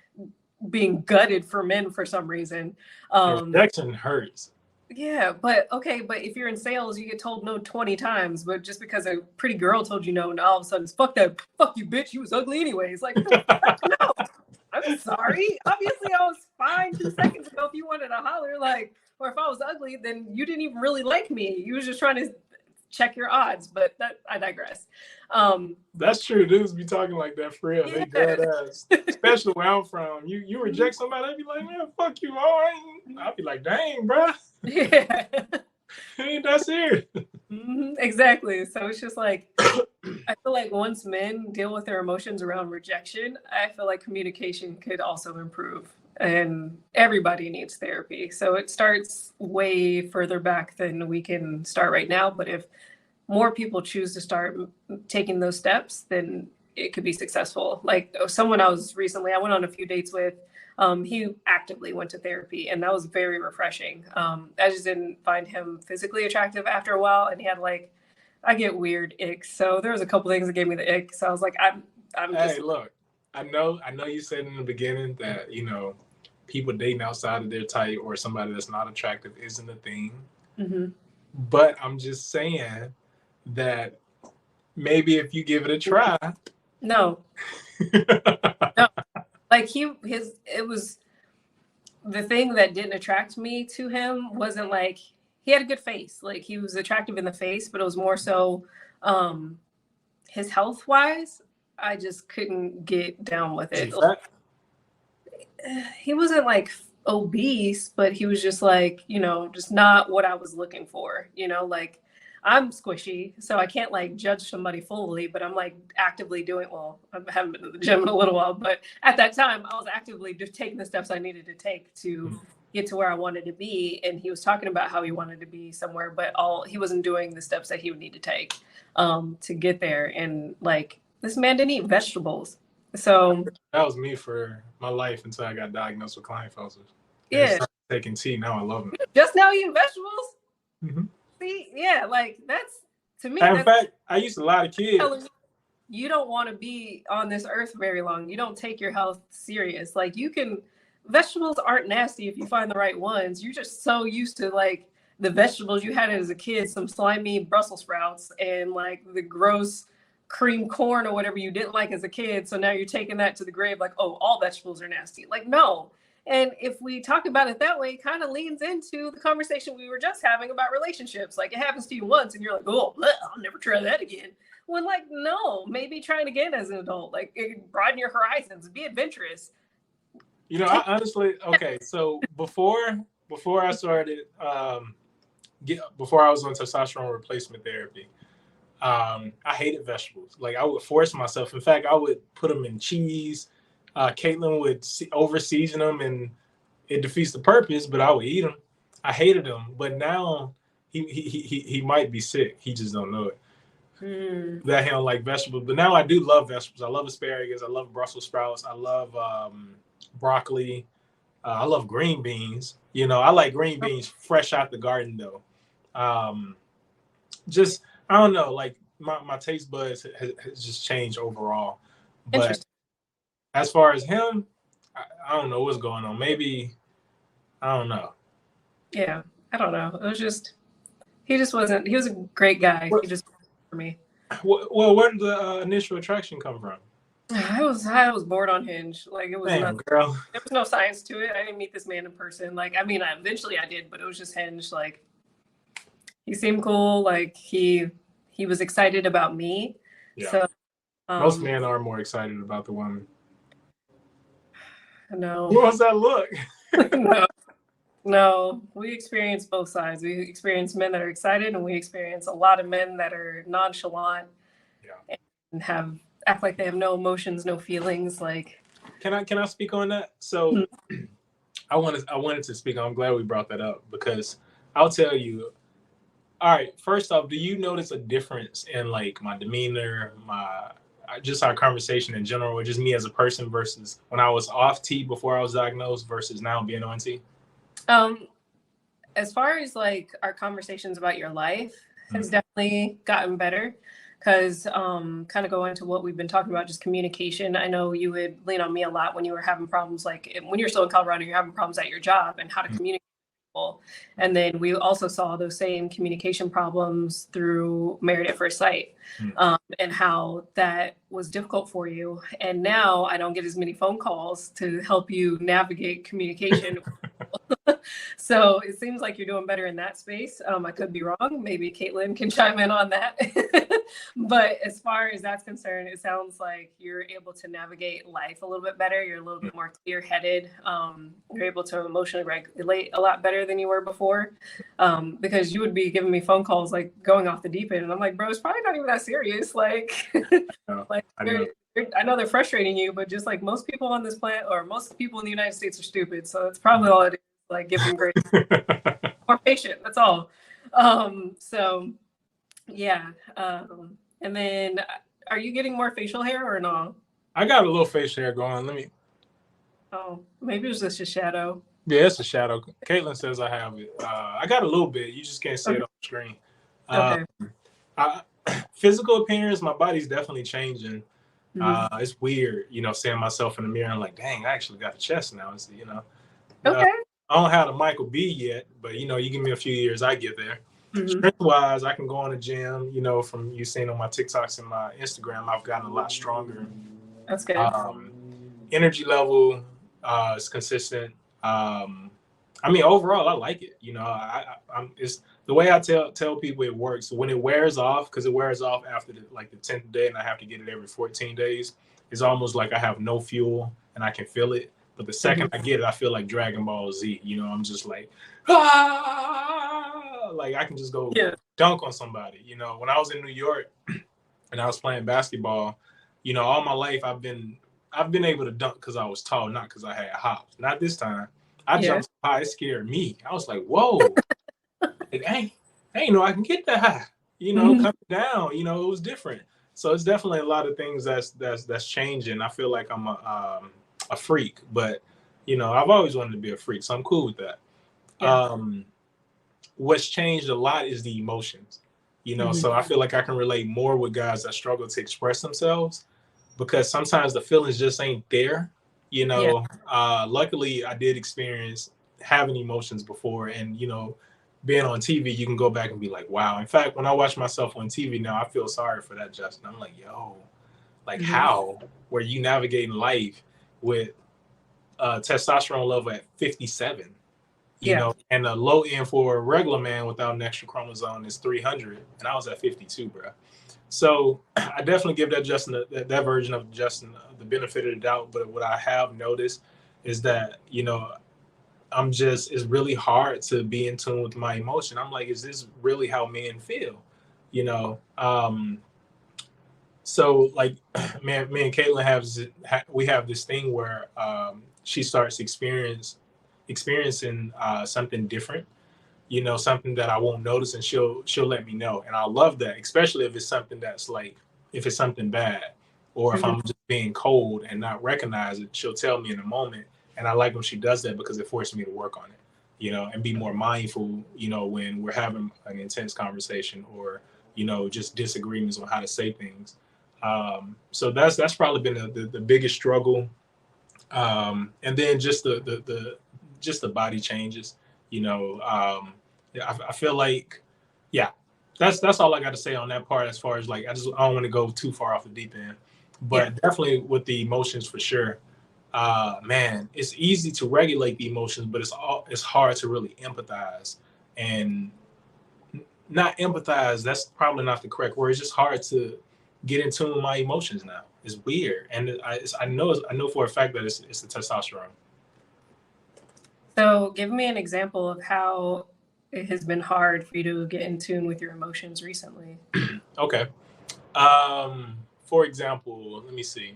being gutted for men for some reason. Rejection hurts. Yeah, but okay, but if you're in sales, you get told no 20 times, but just because a pretty girl told you no, and all of a sudden, fuck you, bitch, you was ugly anyways. Like, no, I'm sorry. Obviously, I was fine 2 seconds ago if you wanted to holler, like, or if I was ugly, then you didn't even really like me. You was just trying to check your odds, but I digress. That's true. Dudes be talking like that for real. Yeah. They dead ass. Especially where I'm from. You reject somebody, I'd be like, man, fuck you, all right. I'd be like, dang, bro. Yeah. Ain't that serious? Exactly. So it's just like, I feel like once men deal with their emotions around rejection, I feel like communication could also improve. And everybody needs therapy. So it starts way further back than we can start right now. But if more people choose to start taking those steps, then it could be successful. Like someone I went on a few dates with, he actively went to therapy, and that was very refreshing. I just didn't find him physically attractive after a while, and he had like, I get weird icks. So there was a couple things that gave me the ick. So I was like, I'm just. Hey, look, I know you said in the beginning that, people dating outside of their type or somebody that's not attractive isn't a thing. Mm-hmm. But I'm just saying that maybe if you give it a try. No. No. Like it was the thing that didn't attract me to him wasn't like he had a good face. Like he was attractive in the face, but it was more so his health wise. I just couldn't get down with it. He wasn't like obese, but he was just like, just not what I was looking for. Like I'm squishy, so I can't like judge somebody fully, but I'm like actively I haven't been to the gym in a little while, but at that time I was actively just taking the steps I needed to take to get to where I wanted to be. And he was talking about how he wanted to be somewhere, but he wasn't doing the steps that he would need to take to get there. And like this man didn't eat vegetables. So that was me for my life until I got diagnosed with Klinefelter's. Yeah. Taking tea, now I love them. Just now eating vegetables? Mm-hmm. See, yeah, like that's to me. In fact, I used to lie to kids. You don't want to be on this earth very long. You don't take your health serious. Like vegetables aren't nasty if you find the right ones. You're just so used to like the vegetables you had as a kid, some slimy Brussels sprouts and like the gross cream corn or whatever you didn't like as a kid. So now you're taking that to the grave like, oh, all vegetables are nasty. Like, no. And if we talk about it that way, it kind of leans into the conversation we were just having about relationships. Like it happens to you once and you're like, oh, I'll never try that again. When like, no, maybe try it again as an adult. Like broaden your horizons, be adventurous. I honestly, okay. So before I started, before I was on testosterone replacement therapy, I hated vegetables. Like I would force myself. In fact, I would put them in cheese. Caitlin would over season them, and it defeats the purpose. But I would eat them. I hated them. But now he might be sick. He just don't know it. That he don't like vegetables. But now I do love vegetables. I love asparagus. I love Brussels sprouts. I love broccoli. I love green beans. I like green beans fresh out the garden though. Just I don't know. Like my taste buds has just changed overall. But as far as him, I don't know what's going on. Maybe, I don't know. Yeah, I don't know. It was just, he just wasn't, he was a great guy. He just wasn't for me. Well, where did the initial attraction come from? I was bored on Hinge. Like it was girl. There was no science to it. I didn't meet this man in person. Like, I mean, eventually I did, but it was just Hinge. Like he seemed cool. Like he was excited about me. Yeah. So most men are more excited about the woman. No. What was that look? No, we experience both sides. We experience men that are excited, and we experience a lot of men that are nonchalant Yeah. and have act like they have no emotions, no feelings. Like, Can I speak on that? So I wanted to speak. I'm glad we brought that up because I'll tell you. All right, first off, do you notice a difference in like my demeanor, my just our conversation in general, or just me as a person versus when I was off T before I was diagnosed versus now being on T? um, as far as like our conversations about your life has definitely gotten better because kind of going to what we've been talking about, just communication. I know you would lean on me a lot when you were having problems, like when you're still in Colorado, you're having problems at your job and how to communicate with people. And then we also saw those same communication problems through Married at First Sight, and how that was difficult for you. And now I don't get as many phone calls to help you navigate communication. So it seems like you're doing better in that space. I could be wrong. Maybe Caitlin can chime in on that. But as far as that's concerned, it sounds like you're able to navigate life a little bit better. You're a little bit more clear-headed. You're able to emotionally regulate a lot better than you were before. Because you would be giving me phone calls like going off the deep end, and I'm like, bro, it's probably not even that serious. Like, No, like I know they're frustrating you, but just like most people on this planet, or most people in the United States, are stupid. So it's probably all it is. Like, give them grace. More patient. That's all. So yeah. And then, are you getting more facial hair or no? I got a little facial hair going. Let me. Oh, maybe it was just a shadow. Yeah, it's a shadow. Caitlin says I have it. I got a little bit. You just can't see it on the screen. Okay. I, physical appearance, my body's definitely changing. It's weird, seeing myself in the mirror and like, dang, I actually got a chest now. It's, Okay. I don't have the Michael B yet, but you give me a few years, I get there. Strength wise, I can go in the gym. From you seeing on my TikToks and my Instagram, I've gotten a lot stronger. That's good. Energy level is consistent. Overall, I like it. It's the way I tell people it works. When it wears off, because it wears off after the 10th day, and I have to get it every 14 days. It's almost like I have no fuel and I can feel it. But the second I get it, I feel like Dragon Ball Z. I'm just like, like I can just go dunk on somebody. When I was in New York and I was playing basketball, all my life I've been able to dunk because I was tall, not because I had hops. Not this time. I jumped so high, it scared me. I was like, whoa, like, I ain't know I can get that high. Coming down, it was different. So it's definitely a lot of things that's changing. I feel like I'm a freak, but I've always wanted to be a freak, so I'm cool with that. Yeah. What's changed a lot is the emotions. So I feel like I can relate more with guys that struggle to express themselves because sometimes the feelings just ain't there. Luckily I did experience having emotions before, and being on TV, you can go back and be like, wow. In fact, when I watch myself on TV now, I feel sorry for that, Justin. I'm like, yo, like how were you navigating life with testosterone level at 57? And the low end for a regular man without an extra chromosome is 300, and I was at 52, bro. So I definitely give that Justin that version of Justin the benefit of the doubt. But what I have noticed is that it's really hard to be in tune with my emotion. I'm like, is this really how men feel? So like, me and Caitlin have this thing where she starts experiencing something different. Something that I won't notice, and she'll let me know. And I love that, especially if it's something if it's something bad, or if I'm just being cold and not recognize it, she'll tell me in a moment. And I like when she does that because it forces me to work on it, and be more mindful, when we're having an intense conversation or, just disagreements on how to say things. So that's probably been the biggest struggle. And then just the body changes, I feel like, that's all I got to say on that part. As far as I don't want to go too far off the deep end, but definitely with the emotions for sure. Man, it's easy to regulate the emotions, but it's hard to really empathize, and not empathize. That's probably not the correct word. It's just hard to get in tune with my emotions now. It's weird, and I know for a fact that it's the testosterone. So give me an example of how it has been hard for you to get in tune with your emotions recently. Okay. For example, let me see.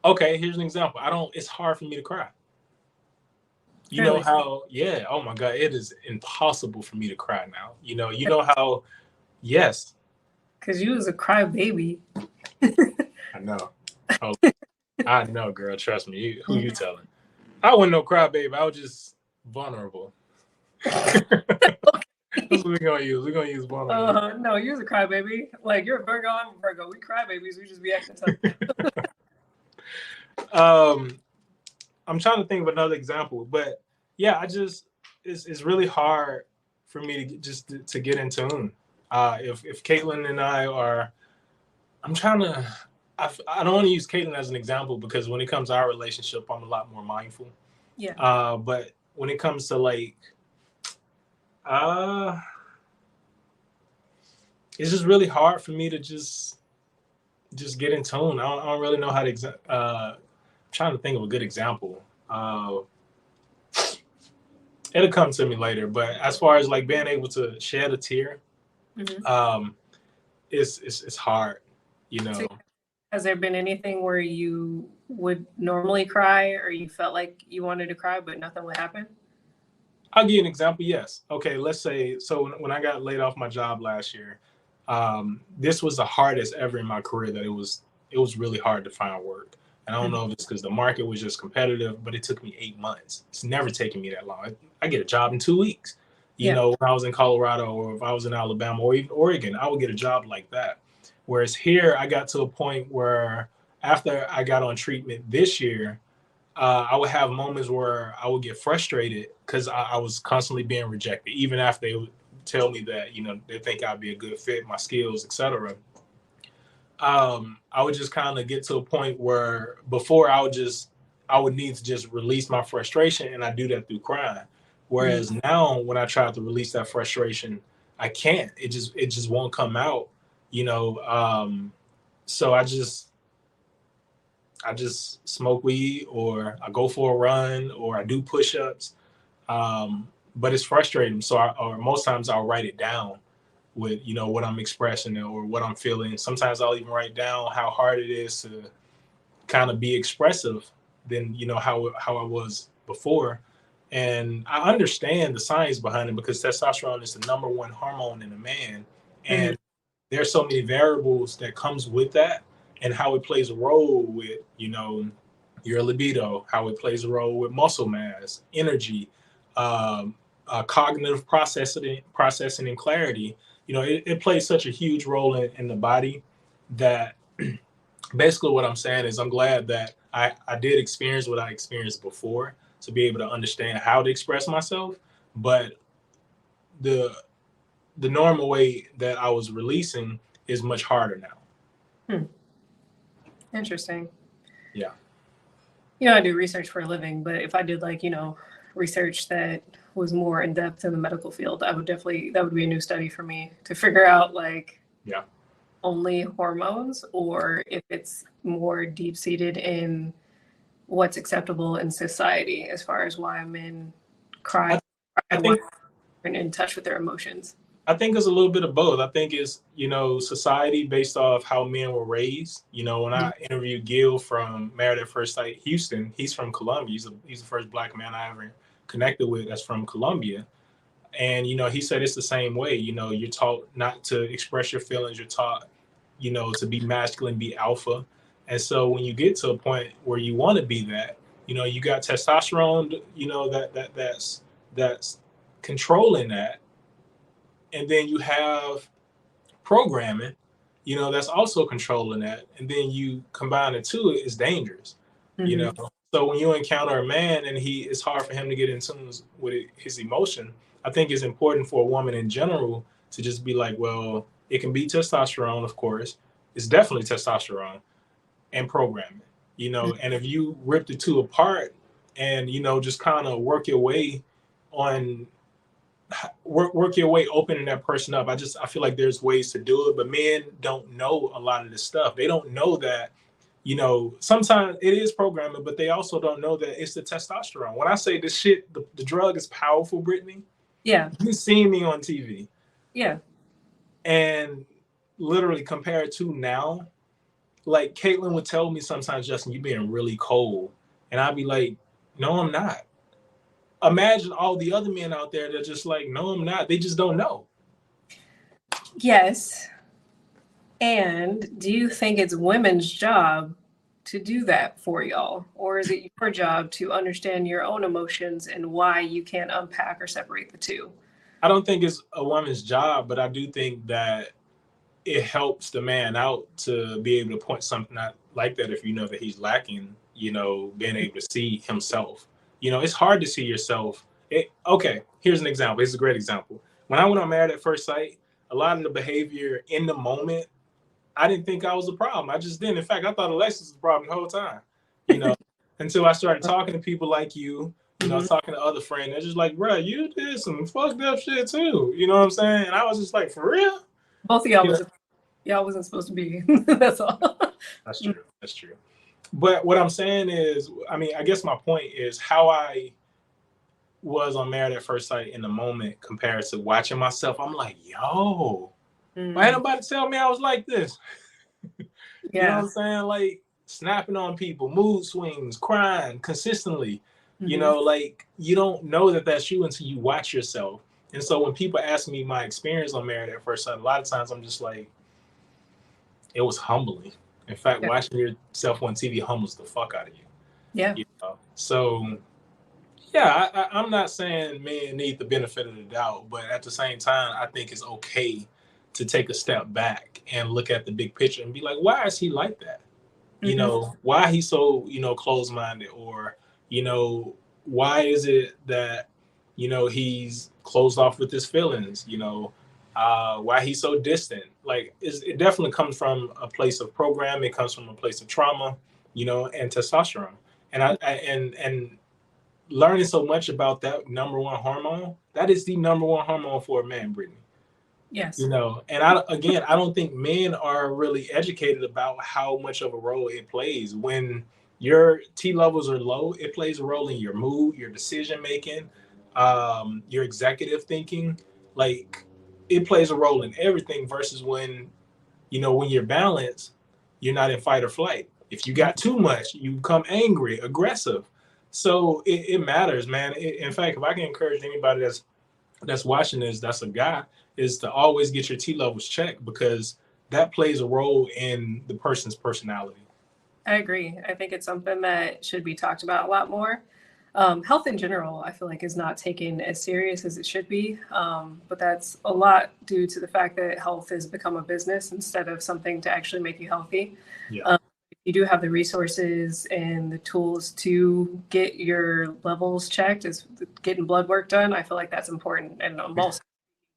Okay, here's an example. I don't. It's hard for me to cry. You know Really? how? Yeah. Oh my God, it is impossible for me to cry now. You know how? Yes, Because you was a crybaby. I know. Oh, I know, girl. Trust me. Who you telling? I wasn't no crybaby. I was just vulnerable. That's what we're gonna use. We're gonna use vulnerable. No, you was a crybaby. Like you're a Virgo, I'm a Virgo. We crybabies. We just be acting tough. I'm trying to think of another example, but yeah, it's really hard for me to to get in tune. If Caitlin and I are, I'm trying to. I don't want to use Caitlin as an example because when it comes to our relationship, I'm a lot more mindful. Yeah. But when it comes to like, uh, it's just really hard for me to just get in tune. I don't really know how to. I'm trying to think of a good example. It'll come to me later. But as far as like being able to shed a tear, Mm-hmm. it's hard. So, has there been anything where you would normally cry or you felt like you wanted to cry but nothing would happen? I'll give you an example. Yes. Okay. Let's say so when I got laid off my job last year, this was the hardest ever in my career. That it was really hard to find work. And I don't know if it's because the market was just competitive, but it took me 8 months. It's never taken me that long. I get a job in 2 weeks. Yeah. When I was in Colorado or if I was in Alabama or even Oregon, I would get a job like that. Whereas here, I got to a point where after I got on treatment this year, I would have moments where I would get frustrated because I was constantly being rejected, even after they would tell me that they think I'd be a good fit, my skills, etc. I would just kind of get to a point where before I would need to just release my frustration, and I do that through crying. Whereas now, when I try to release that frustration, I can't. It just won't come out. You know. So I just smoke weed or I go for a run or I do push-ups. But it's frustrating. So or most times I'll write it down with, what I'm expressing or what I'm feeling. Sometimes I'll even write down how hard it is to kind of be expressive than, how I was before. And I understand the science behind it because testosterone is the number one hormone in a man. Mm-hmm. And there's so many variables that comes with that and how it plays a role with your libido, how it plays a role with muscle mass, energy, cognitive processing and clarity. It plays such a huge role in the body that basically what I'm saying is I'm glad that I did experience what I experienced before to be able to understand how to express myself. But the the normal way that I was releasing is much harder now. Interesting. Yeah. I do research for a living, but if I did research that was more in depth in the medical field, that would be a new study for me to figure out Yeah. only hormones or if it's more deep seated in what's acceptable in society as far as why men cry I and think why in touch with their emotions. I think it's a little bit of both. I think it's, society based off how men were raised. When I interviewed Gil from Married at First Sight Houston, he's from Colombia. He's the first black man I ever connected with that's from Colombia. And, he said it's the same way. You're taught not to express your feelings. You're taught, to be masculine, be alpha. And so when you get to a point where you want to be that, you got testosterone, that's controlling that. And then you have programming, that's also controlling that. And then you combine the two, it's dangerous, you know. So when you encounter a man and it's hard for him to get in tune with his emotion, I think it's important for a woman in general to just be like, well, it can be testosterone, of course. It's definitely testosterone and programming, and if you rip the two apart and, just kind of on work your way opening that person up. I feel like there's ways to do it, but men don't know a lot of this stuff. They don't know that, sometimes it is programming, but they also don't know that it's the testosterone. When I say this shit, the drug is powerful, Brittany. Yeah. You seen me on TV. Yeah. And literally compared to now, like Caitlin would tell me sometimes, Justin, you being really cold. And I'd be like, no, I'm not. Imagine all the other men out there that just like, no, I'm not. They just don't know. Yes. And do you think it's women's job to do that for y'all? Or is it your job to understand your own emotions and why you can't unpack or separate the two? I don't think it's a woman's job, but I do think that it helps the man out to be able to point something out like that if you know that he's lacking, being able to see himself. It's hard to see yourself. Okay, here's an example. It's a great example. When I went on Married at First Sight, a lot of the behavior in the moment, I didn't think I was a problem. I just didn't. In fact, I thought Alexis was the problem the whole time, until I started talking to people like you, talking to other friends. They're just like, bro, you did some fucked up shit too. You know what I'm saying? And I was just like, for real? Both of y'all y'all wasn't supposed to be. That's all. That's true. That's true. But what I'm saying is, I guess my point is how I was on Married at First Sight in the moment compared to watching myself. I'm like, yo, why ain't nobody tell me I was like this? You know what I'm saying? Like snapping on people, mood swings, crying consistently. Like you don't know that that's you until you watch yourself. And so when people ask me my experience on Married at First Sight, a lot of times I'm just like, it was humbling. In fact, watching yourself on TV humbles the fuck out of you. Yeah. So, yeah, I'm not saying men need the benefit of the doubt, but at the same time, I think it's okay to take a step back and look at the big picture and be like, why is he like that? Why he's so, closed-minded, or, why is it that, he's closed off with his feelings, why he's so distant. Like it definitely comes from a place of programming. It comes from a place of trauma, and testosterone. And and learning so much about that number one hormone, that is the number one hormone for a man, Britni. Yes. And I don't think men are really educated about how much of a role it plays. When your T levels are low, it plays a role in your mood, your decision making, your executive thinking. Like it plays a role in everything versus when you're balanced, you're not in fight or flight. If you got too much, you become angry, aggressive. So it matters, man. In fact, if I can encourage anybody that's watching this, that's a guy, is to always get your T levels checked, because that plays a role in the person's personality. I agree. I think it's something that should be talked about a lot more. Health in general, I feel like, is not taken as serious as it should be. But that's a lot due to the fact that health has become a business instead of something to actually make you healthy. Yeah. If you do have the resources and the tools to get your levels checked, as getting blood work done, I feel like that's important. And I'm also,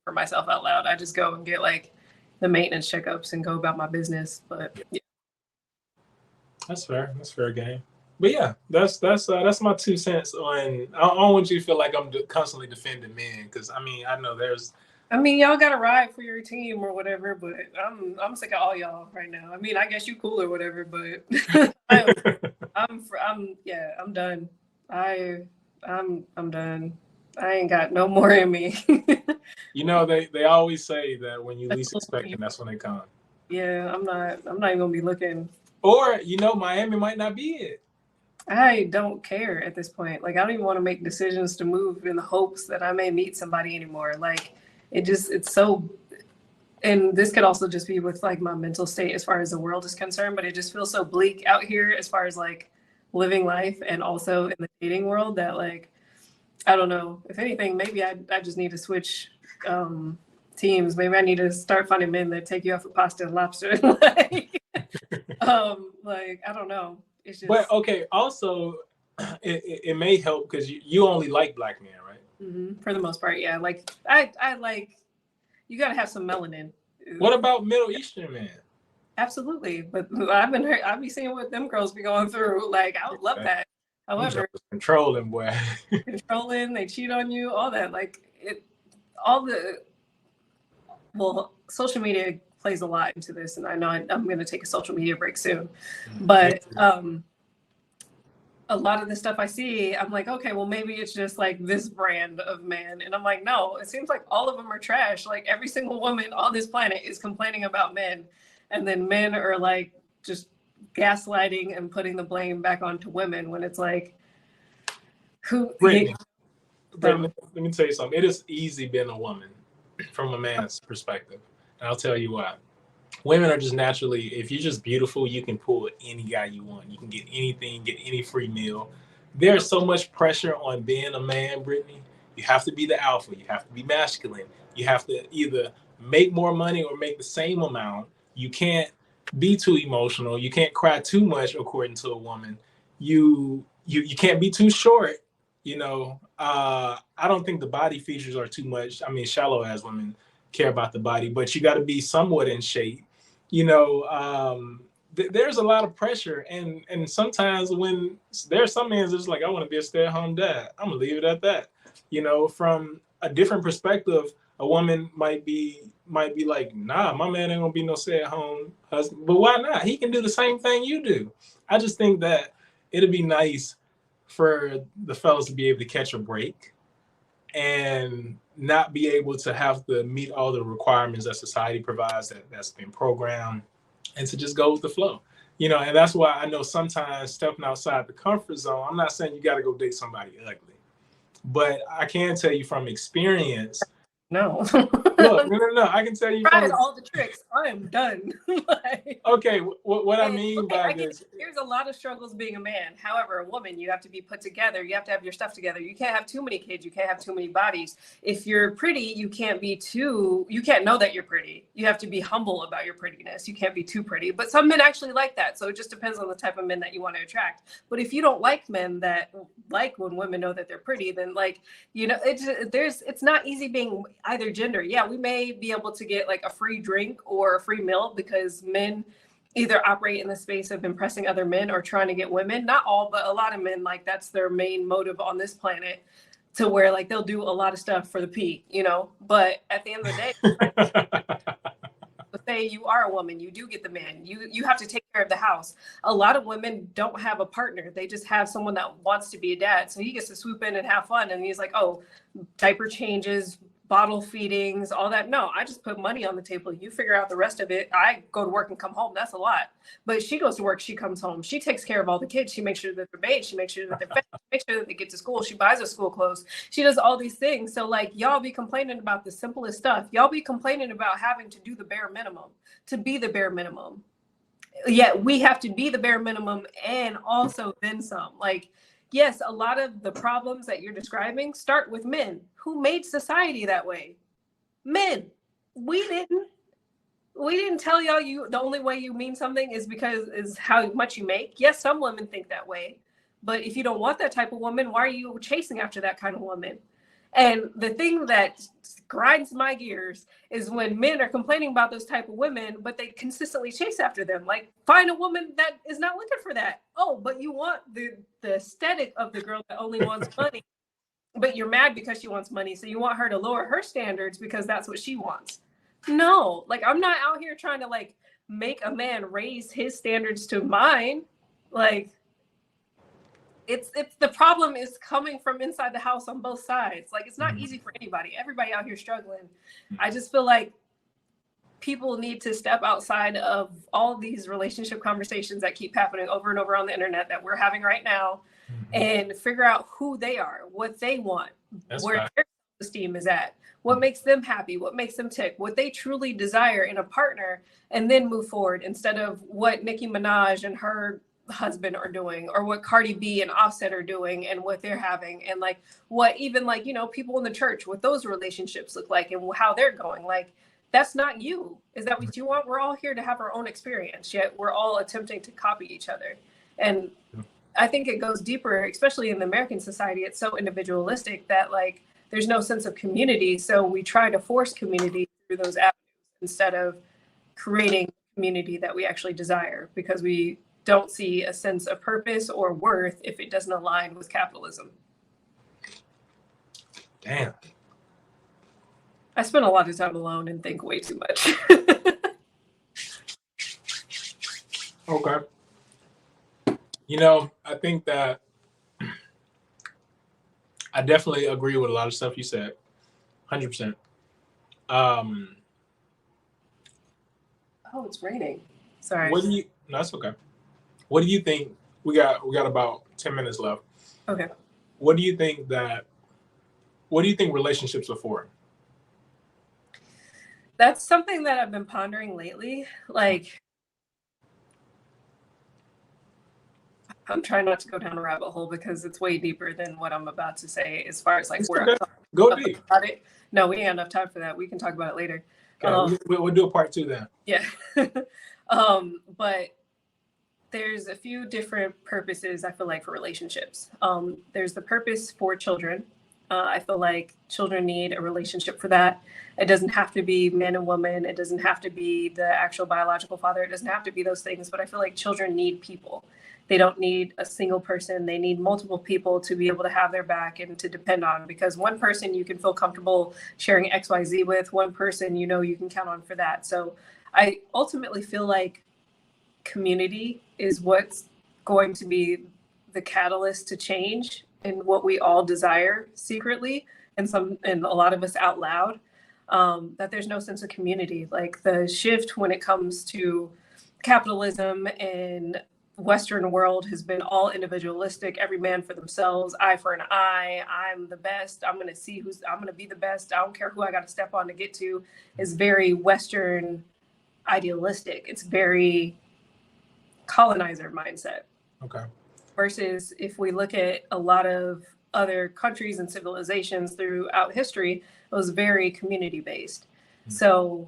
for myself out loud, I just go and get like the maintenance checkups and go about my business. But yeah. That's fair. That's fair game. But yeah, that's my 2 cents on. I don't want you to feel like I'm constantly defending men, because I know there's. Y'all got to ride for your team or whatever, but I'm sick of all y'all right now. I guess you cool or whatever, but I'm done. I'm done. I ain't got no more in me. They always say that when you least expect them, that's when they come. Yeah, I'm not even gonna be looking. Or Miami might not be it. I don't care at this point. Like I don't even want to make decisions to move in the hopes that I may meet somebody anymore. Like it's so, and this could also just be with like my mental state as far as the world is concerned, but it just feels so bleak out here as far as like living life, and also in the dating world, that like, I don't know. If anything, maybe I just need to switch teams. Maybe I need to start finding men that take you off of pasta and lobster. like I don't know. It's just. But okay, also, it may help because you only like black men, right? Mm-hmm. For the most part, yeah. Like I like, you gotta have some melanin. What about Middle Eastern men? Absolutely, but I've been seeing what them girls be going through. Like I would love that. However, controlling, boy. Controlling, they cheat on you, all that. Like social media plays a lot into this, and I know I'm going to take a social media break soon. But a lot of the stuff I see, I'm like, okay, well, maybe it's just like this brand of man. And I'm like, no, it seems like all of them are trash. Like every single woman on this planet is complaining about men. And then men are like just gaslighting and putting the blame back onto women when it's like, Britni, so, let me tell you something. It is easy being a woman from a man's perspective. And I'll tell you why. Women are just naturally, if you're just beautiful, you can pull any guy you want. You can get anything, get any free meal. There's so much pressure on being a man, Brittany. You have to be the alpha. You have to be masculine. You have to either make more money or make the same amount. You can't be too emotional. You can't cry too much, according to a woman. You can't be too short. I don't think the body features are too much. I mean, shallow as women care about the body, but you got to be somewhat in shape. There's a lot of pressure, and sometimes when there's some men that's like, I want to be a stay-at-home dad, I'm gonna leave it at that. From a different perspective, a woman might be like, nah, my man ain't gonna be no stay-at-home husband. But why not? He can do the same thing you do. I just think that it'd be nice for the fellas to be able to catch a break and not be able to have to meet all the requirements that society provides that's been programmed, and to just go with the flow. And that's why I know sometimes stepping outside the comfort zone, I'm not saying you got to go date somebody ugly, but I can tell you from experience. No. Look, no. I can tell you tried all the tricks. I am done. Okay, what I mean by this, there's a lot of struggles being a man. However, a woman, you have to be put together. You have to have your stuff together. You can't have too many kids. You can't have too many bodies. If you're pretty, you can't know that you're pretty. You have to be humble about your prettiness. You can't be too pretty. But some men actually like that. So it just depends on the type of men that you want to attract. But if you don't like men that like when women know that they're pretty, then it's not easy being either gender. Yeah, we may be able to get like a free drink or a free meal because men either operate in the space of impressing other men or trying to get women. Not all, but a lot of men, like that's their main motive on this planet, to where like they'll do a lot of stuff for the P, but at the end of the day, say you are a woman, you do get the man, you have to take care of the house. A lot of women don't have a partner, they just have someone that wants to be a dad, so he gets to swoop in and have fun, and he's like, oh, diaper changes, bottle feedings, all that. No, I just put money on the table, you figure out the rest of it. I go to work and come home. That's a lot. But she goes to work, she comes home, she takes care of all the kids, she makes sure that they're bathed, she makes sure that they're fed, she makes sure that they get to school, she buys their school clothes, she does all these things. So like, y'all be complaining about the simplest stuff. Y'all be complaining about having to do the bare minimum, to be the bare minimum. Yet we have to be the bare minimum and also then some. Like, yes, a lot of the problems that you're describing start with men. Who made society that way? Men. We didn't tell y'all the only way you mean something is how much you make. Yes, some women think that way, but if you don't want that type of woman, why are you chasing after that kind of woman? And the thing that grinds my gears is when men are complaining about those type of women, but they consistently chase after them. Like, find a woman that is not looking for that. Oh, but you want the aesthetic of the girl that only wants money, but you're mad because she wants money. So you want her to lower her standards because that's what she wants. No, like, I'm not out here trying to like make a man raise his standards to mine. Like, it's the problem is coming from inside the house on both sides. Like, it's not easy for anybody. Everybody out here struggling. I just feel like people need to step outside of all these relationship conversations that keep happening over and over on the internet that we're having right now, and figure out who they are, what they want, where their esteem is at, what makes them happy, what makes them tick, what they truly desire in a partner, and then move forward instead of what Nicki Minaj and her husband are doing, or what Cardi B and Offset are doing and what they're having, and like what even like people in the church, what those relationships look like and how they're going. Like, that's not you. Is that what you want? We're all here to have our own experience, yet we're all attempting to copy each other. And I think it goes deeper, especially in the American society. It's so individualistic that like there's no sense of community, so we try to force community through those avenues instead of creating community that we actually desire, because we don't see a sense of purpose or worth if it doesn't align with capitalism. Damn. I spend a lot of time alone and think way too much. Okay. I think that I definitely agree with a lot of stuff you said. 100%. Um, Oh, it's raining. Sorry. what do you? No, that's okay. What do you think? We got about 10 minutes left. Okay. What do you think that? What do you think relationships are for? That's something that I've been pondering lately. Like, I'm trying not to go down a rabbit hole because it's way deeper than what I'm about to say as far as like It's where okay. I'm talking Go deep. about it. No, we ain't got enough time for that. We can talk about it later. Okay, we'll do a part 2 then. Yeah. But there's a few different purposes I feel like for relationships. There's the purpose for children. I feel like children need a relationship for that. It doesn't have to be man and woman. It doesn't have to be the actual biological father. It doesn't have to be those things. But I feel like children need people. They don't need a single person. They need multiple people to be able to have their back and to depend on. Because one person you can feel comfortable sharing XYZ with, one person you know you can count on for that. So I ultimately feel like community is what's going to be the catalyst to change and what we all desire secretly and a lot of us out loud, that there's no sense of community. Like the shift when it comes to capitalism and Western world has been all individualistic, every man for themselves, eye for an eye. I'm the best. I'm going to be the best. I don't care who I got to step on to get to, is very Western idealistic. It's very colonizer mindset. Okay. Versus if we look at a lot of other countries and civilizations throughout history, it was very community based. Mm-hmm. So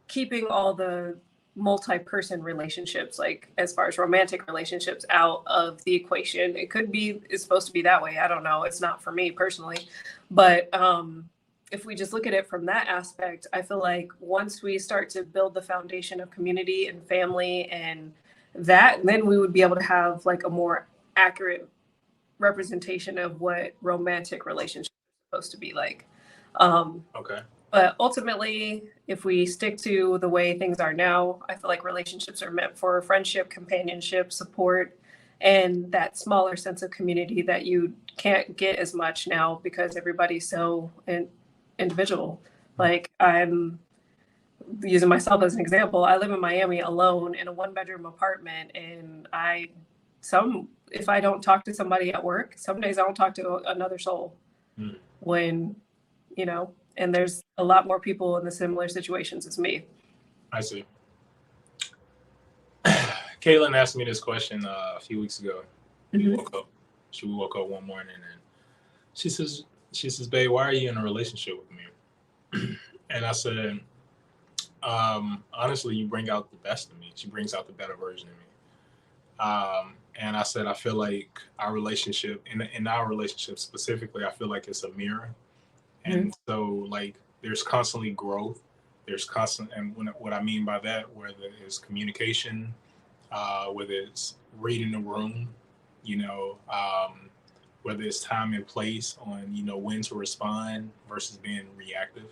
keeping all the multi-person relationships, like as far as romantic relationships, out of the equation. It's supposed to be that way. I don't know. It's not for me personally. But if we just look at it from that aspect, I feel like once we start to build the foundation of community and family and that, then we would be able to have like a more accurate representation of what romantic relationships are supposed to be like. Okay. But ultimately, if we stick to the way things are now, I feel like relationships are meant for friendship, companionship, support, and that smaller sense of community that you can't get as much now because everybody's so individual. Like, I'm using myself as an example. I live in Miami alone in a 1-bedroom apartment, and if I don't talk to somebody at work, some days I don't talk to another soul. When, and there's a lot more people in the similar situations as me. I see. Caitlin asked me this question a few weeks ago. Mm-hmm. She woke up one morning and she says, babe, why are you in a relationship with me? And I said, honestly, you bring out the best of me. She brings out the better version of me. And I said, I feel like our relationship, in our relationship specifically, I feel like it's a mirror. And so, like, there's constantly growth. And what I mean by that, whether it's communication, whether it's reading the room, whether it's time and place on, when to respond versus being reactive.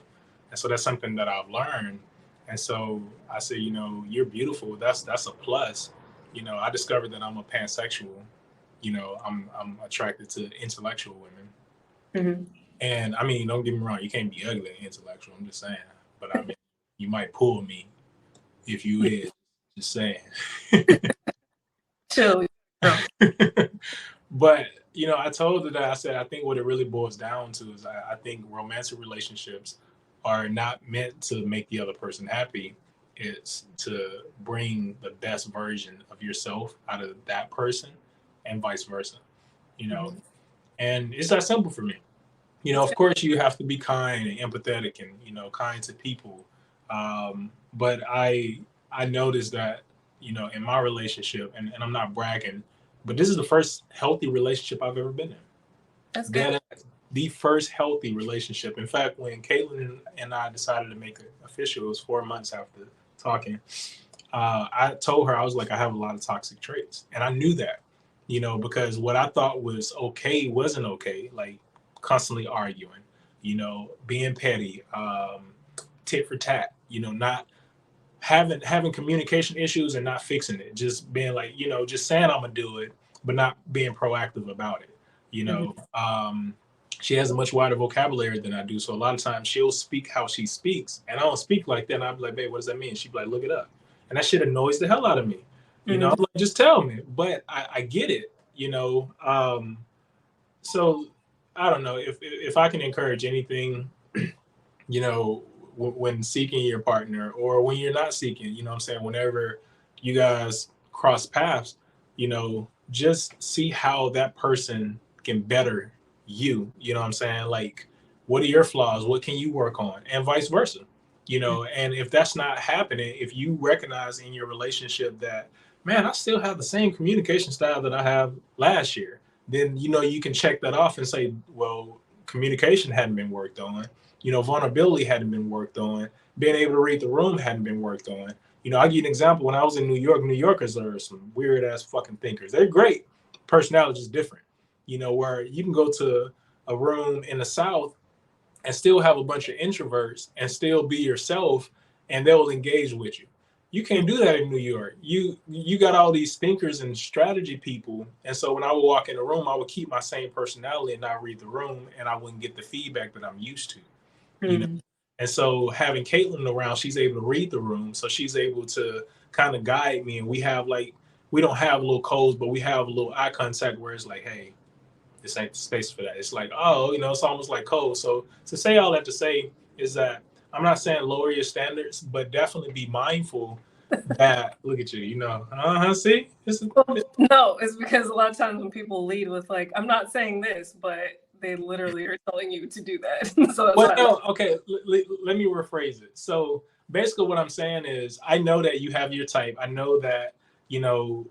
And so that's something that I've learned. And so I say, you're beautiful. That's a plus. I discovered that I'm a pansexual. I'm attracted to intellectual women. Mm-hmm. And I mean, don't get me wrong, you can't be ugly and intellectual. I'm just saying. But I mean, you might pull me if you is. Just saying. Chill. But, I told her that I said, I think what it really boils down to is I think romantic relationships are not meant to make the other person happy. It's to bring the best version of yourself out of that person and vice versa, Mm-hmm. And it's that simple for me. Of course, you have to be kind and empathetic and, kind to people. But I noticed that, in my relationship, and I'm not bragging, but this is the first healthy relationship I've ever been in. That's good. The first healthy relationship. In fact, when Caitlin and I decided to make it official, it was 4 months after talking. I told her, I was like, I have a lot of toxic traits. And I knew that, because what I thought was okay wasn't okay. Like, constantly arguing, being petty, tit for tat, not having communication issues and not fixing it, just being like, just saying I'm gonna do it, but not being proactive about it, You know, she has a much wider vocabulary than I do. So a lot of times she'll speak how she speaks, and I don't speak like that. And I'll be like, babe, what does that mean? She'd be like, look it up. And that shit annoys the hell out of me. You know, I'm like, just tell me. But I get it, you know. So I don't know if I can encourage anything, you know, when seeking your partner or when you're not seeking, you know what I'm saying? Whenever you guys cross paths, you know, just see how that person can better you. You know what I'm saying? Like, what are your flaws? What can you work on? And vice versa. You know, and if that's not happening, if you recognize in your relationship that, man, I still have the same communication style that I have last year, then, you know, you can check that off and say, well, communication hadn't been worked on. You know, vulnerability hadn't been worked on. Being able to read the room hadn't been worked on. You know, I'll give you an example. When I was in New York, New Yorkers are some weird ass fucking thinkers. They're great. Personality is different. You know, where you can go to a room in the South and still have a bunch of introverts and still be yourself, and they'll engage with you. You can't do that in New York. You got all these thinkers and strategy people, and so when I would walk in the room, I would keep my same personality and not read the room, and I wouldn't get the feedback that I'm used to. You know, and so having Caitlin around, she's able to read the room, so she's able to kind of guide me, and we have like we don't have little codes, but we have a little eye contact where it's like, hey, this ain't the space for that. It's like, oh, you know, it's almost like code. So to say all that to say is that I'm not saying lower your standards, but definitely be mindful that look at you, you know, see? No, it's because a lot of times when people lead with like, I'm not saying this, but they literally are telling you to do that. So that's well, no, okay, let me rephrase it. So basically what I'm saying is I know that you have your type. I know that, you know,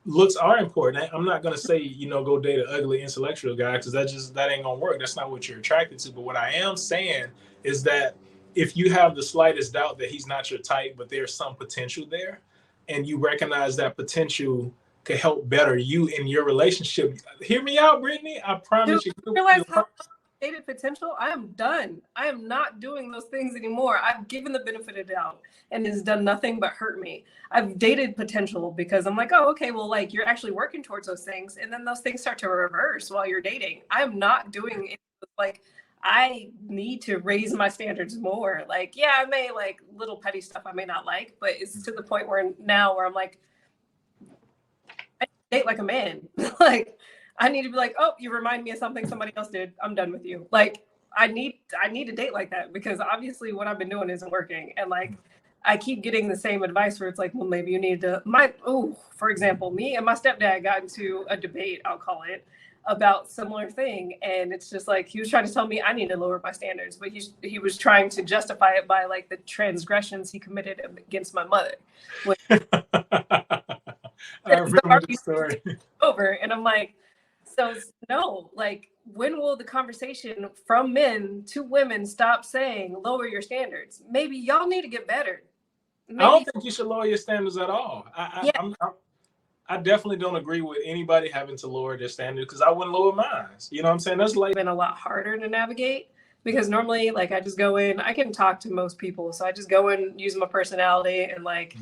looks are important. I'm not gonna say, you know, go date an ugly intellectual guy because that ain't gonna work. That's not what you're attracted to. But what I am saying is that if you have the slightest doubt that he's not your type, but there's some potential there, and you recognize that potential could help better you in your relationship. Hear me out, Britni. I promise you. Realize how dated potential. I am done. I am not doing those things anymore. I've given the benefit of doubt and it's done nothing but hurt me. I've dated potential because I'm like, oh, okay, well, like you're actually working towards those things, and then those things start to reverse while you're dating. I'm not doing it. Like, I need to raise my standards more. Like, yeah, I may like little petty stuff I may not like, but it's to the point where now where I'm like, I date like a man. Like, I need to be like, oh, you remind me of something somebody else did. I'm done with you. Like, I need a date like that because obviously what I've been doing isn't working. And like, I keep getting the same advice where it's like, well, maybe you need to for example, me and my stepdad got into a debate, I'll call it, about similar thing. And it's just like, he was trying to tell me I need to lower my standards, but he was trying to justify it by like the transgressions he committed against my mother. I remember the story. Over. And I'm like, so no, like, when will the conversation from men to women stop saying lower your standards? Maybe y'all need to get better. Maybe. I don't think you should lower your standards at all. I definitely don't agree with anybody having to lower their standards because I wouldn't lower mine. You know what I'm saying? That's like been a lot harder to navigate because normally, like, I just go in, I can talk to most people. So I just go in, use my personality and like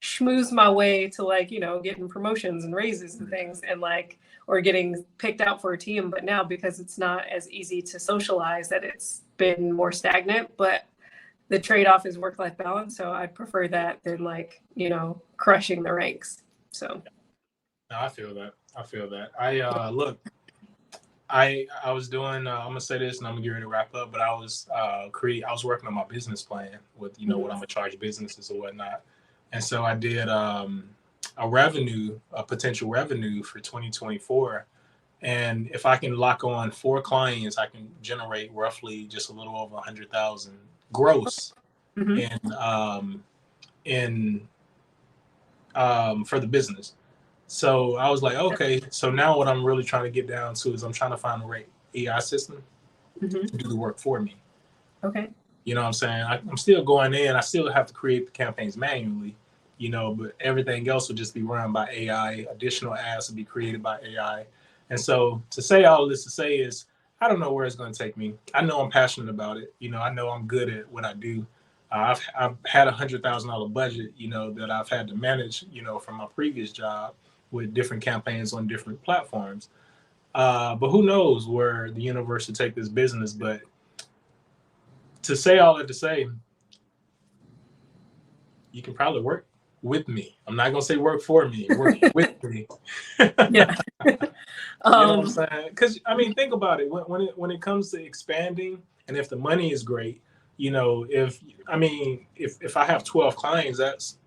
schmooze my way to like, you know, getting promotions and raises and things and like, or getting picked out for a team. But now because it's not as easy to socialize, that it's been more stagnant, but the trade-off is work-life balance. So I'd prefer that than like, you know, crushing the ranks. So. No, I feel that. I look, I was doing, I'm gonna say this and I'm gonna get ready to wrap up, but I was working on my business plan with, you know, what I'm gonna charge businesses or whatnot. And so I did a potential revenue for 2024. And if I can lock on 4 clients, I can generate roughly just a little over 100,000 gross for the business. So I was like, okay, so now what I'm really trying to get down to is I'm trying to find the right AI system to do the work for me. Okay. You know what I'm saying? I'm still going in. I still have to create the campaigns manually, you know, but everything else will just be run by AI. Additional ads will be created by AI. And so to say all of this to say is, I don't know where it's going to take me. I know I'm passionate about it. You know, I know I'm good at what I do. I've had $100,000 budget, you know, that I've had to manage, you know, from my previous job with different campaigns on different platforms. But who knows where the universe will take this business. But to say all that to say, you can probably work with me. I'm not gonna say work for me, work with me. Yeah. You know what I'm saying? Because I mean, think about it. When it comes to expanding, and if the money is great, if I mean, if I have 12 clients, that's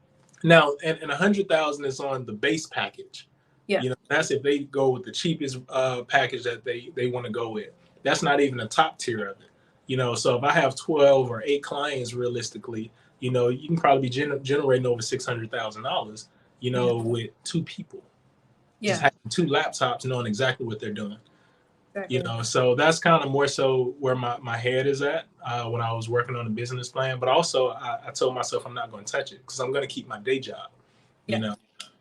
now and 100,000 is on the base package. Yeah. That's if they go with the cheapest package that they want to go with. That's not even the top tier of it. So if I have 12 or 8 clients, realistically, you can probably be generating over $600,000. Yeah. With 2 people, just Yeah. having 2 laptops, knowing exactly what they're doing. Exactly. So that's kind of more so where my head is at when I was working on the business plan. But also, I told myself I'm not going to touch it because I'm going to keep my day job. You Yeah.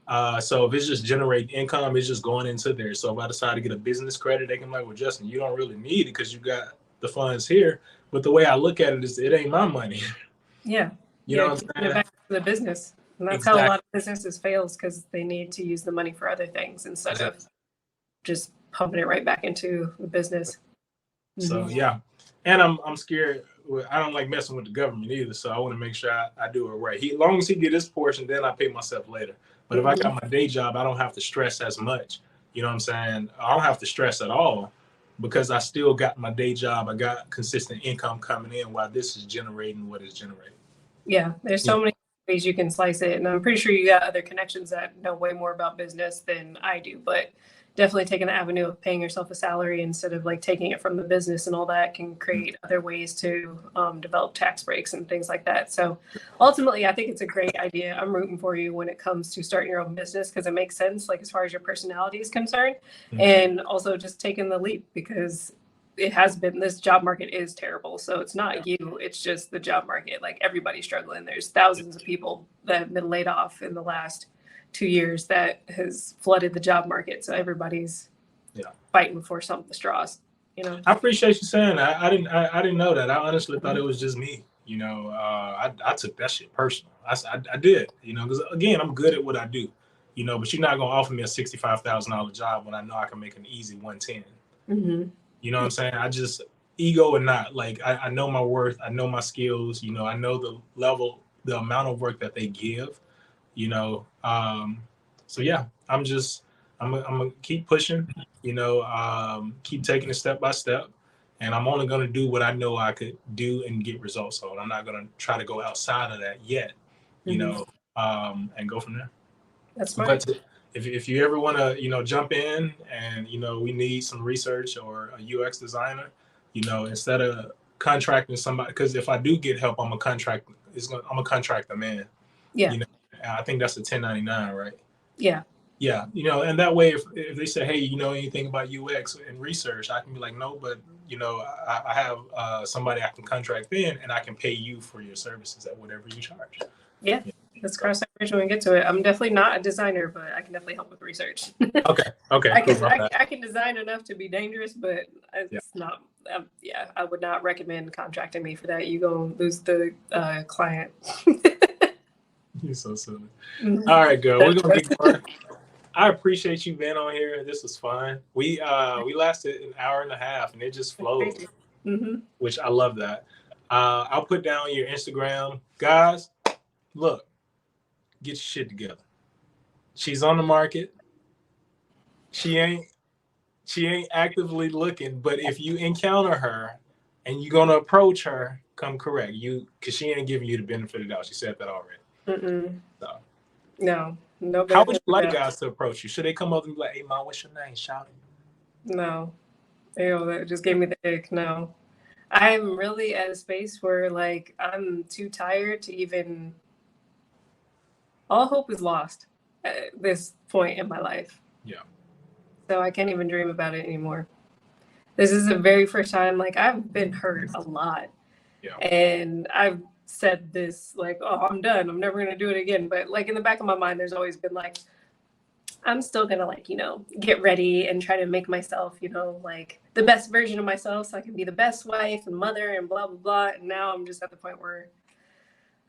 know, so if it's just generating income, it's just going into there. So if I decide to get a business credit, they can be like, well, Justin, you don't really need it because you got the funds here. But the way I look at it is, it ain't my money. Yeah. You know Yeah. what Keeping I'm it saying? back to the business. And that's how a Exactly. lot of businesses fails because they need to use the money for other things instead of Exactly. just pumping it right back into the business. So Mm-hmm. yeah, and I'm scared. I don't like messing with the government either, so I want to make sure I do it right. As long as he get his portion, then I pay myself later. But if I Mm-hmm. got my day job, I don't have to stress as much. You know what I'm saying? I don't have to stress at all because I still got my day job. I got consistent income coming in while this is generating what is generating. Yeah, there's Yeah. so many ways you can slice it, and I'm pretty sure you got other connections that know way more about business than I do. But definitely taking the avenue of paying yourself a salary instead of like taking it from the business and all that can create other ways to develop tax breaks and things like that. So ultimately, I think it's a great idea. I'm rooting for you when it comes to starting your own business because it makes sense, like as far as your personality is concerned, and also just taking the leap because it has been, this job market is terrible. So it's not you, it's just the job market. Like everybody's struggling. There's thousands of people that have been laid off in the last 2 years that has flooded the job market. So everybody's fighting for some of the straws. I appreciate you saying that. I didn't know that. I honestly thought it was just me. I took that shit personal. I did. Because again, I'm good at what I do. But you're not gonna offer me a $65,000 job when I know I can make an easy 110. Mm-hmm. You know what I'm saying? I just, ego or not, like I know my worth. I know my skills. I know the level, the amount of work that they give. So yeah, I'm gonna keep pushing. Keep taking it step by step, and I'm only gonna do what I know I could do and get results on. I'm not gonna try to go outside of that yet. And go from there. That's But smart. if you ever want to, jump in and, we need some research or a UX designer, instead of contracting somebody, because if I do get help, I'm a contract them in. Yeah. You know, I think that's a 1099, right? Yeah. Yeah. And that way, if they say, hey, you know anything about UX and research, I can be like, no, but, I have somebody I can contract in and I can pay you for your services at whatever you charge. Yeah. Let's cross that bridge when we get to it. I'm definitely not a designer, but I can definitely help with research. Okay. Cool. Cool. I can design enough to be dangerous, but it's not. I would not recommend contracting me for that. You gonna lose the client. You're so silly. All right, girl. We're gonna get going. I appreciate you being on here. This was fun. We lasted an hour and a half, and it just flowed, which I love that. I'll put down your Instagram, guys. Look, get your shit together. She's on the market. She ain't actively looking, but if you encounter her and you're gonna approach her, come correct you, because she ain't giving you the benefit of the doubt. She said that already. So. No. How would you like guys to approach you? Should they come up and be like, hey, man, what's your name? Shout it. No. Ew, that just gave me the ick. No. I'm really at a space where like I'm too tired to even, all hope is lost at this point in my life. Yeah. So I can't even dream about it anymore. This is the very first time, like I've been hurt a lot. Yeah. And I've said this like, oh, I'm done. I'm never going to do it again. But like in the back of my mind, there's always been like, I'm still going to like, get ready and try to make myself, like the best version of myself so I can be the best wife and mother and blah, blah, blah. And now I'm just at the point where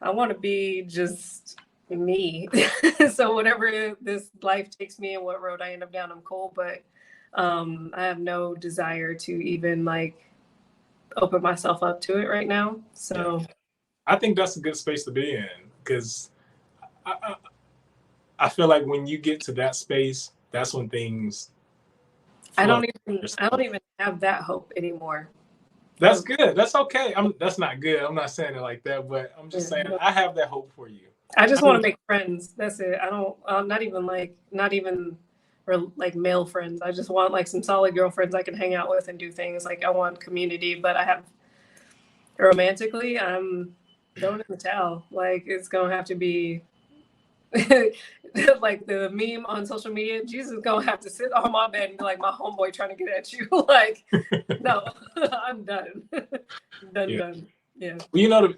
I want to be just me. So whatever this life takes me and what road I end up down, I'm cool. But I have no desire to even like open myself up to it right now. So yeah. I think that's a good space to be in, because I feel like when you get to that space, that's when things I flow. don't even have that hope anymore. That's good. That's okay. That's not good. I'm not saying it like that, but I'm just saying I have that hope for you. I just want to make friends. That's it. I don't. Not even or like male friends. I just want like some solid girlfriends I can hang out with and do things. Like I want community, but I have romantically, I'm throwing in the towel. Like it's gonna have to be like the meme on social media. Jesus is gonna have to sit on my bed and be like my homeboy trying to get at you. Like no, I'm done. Done. Yeah. Well,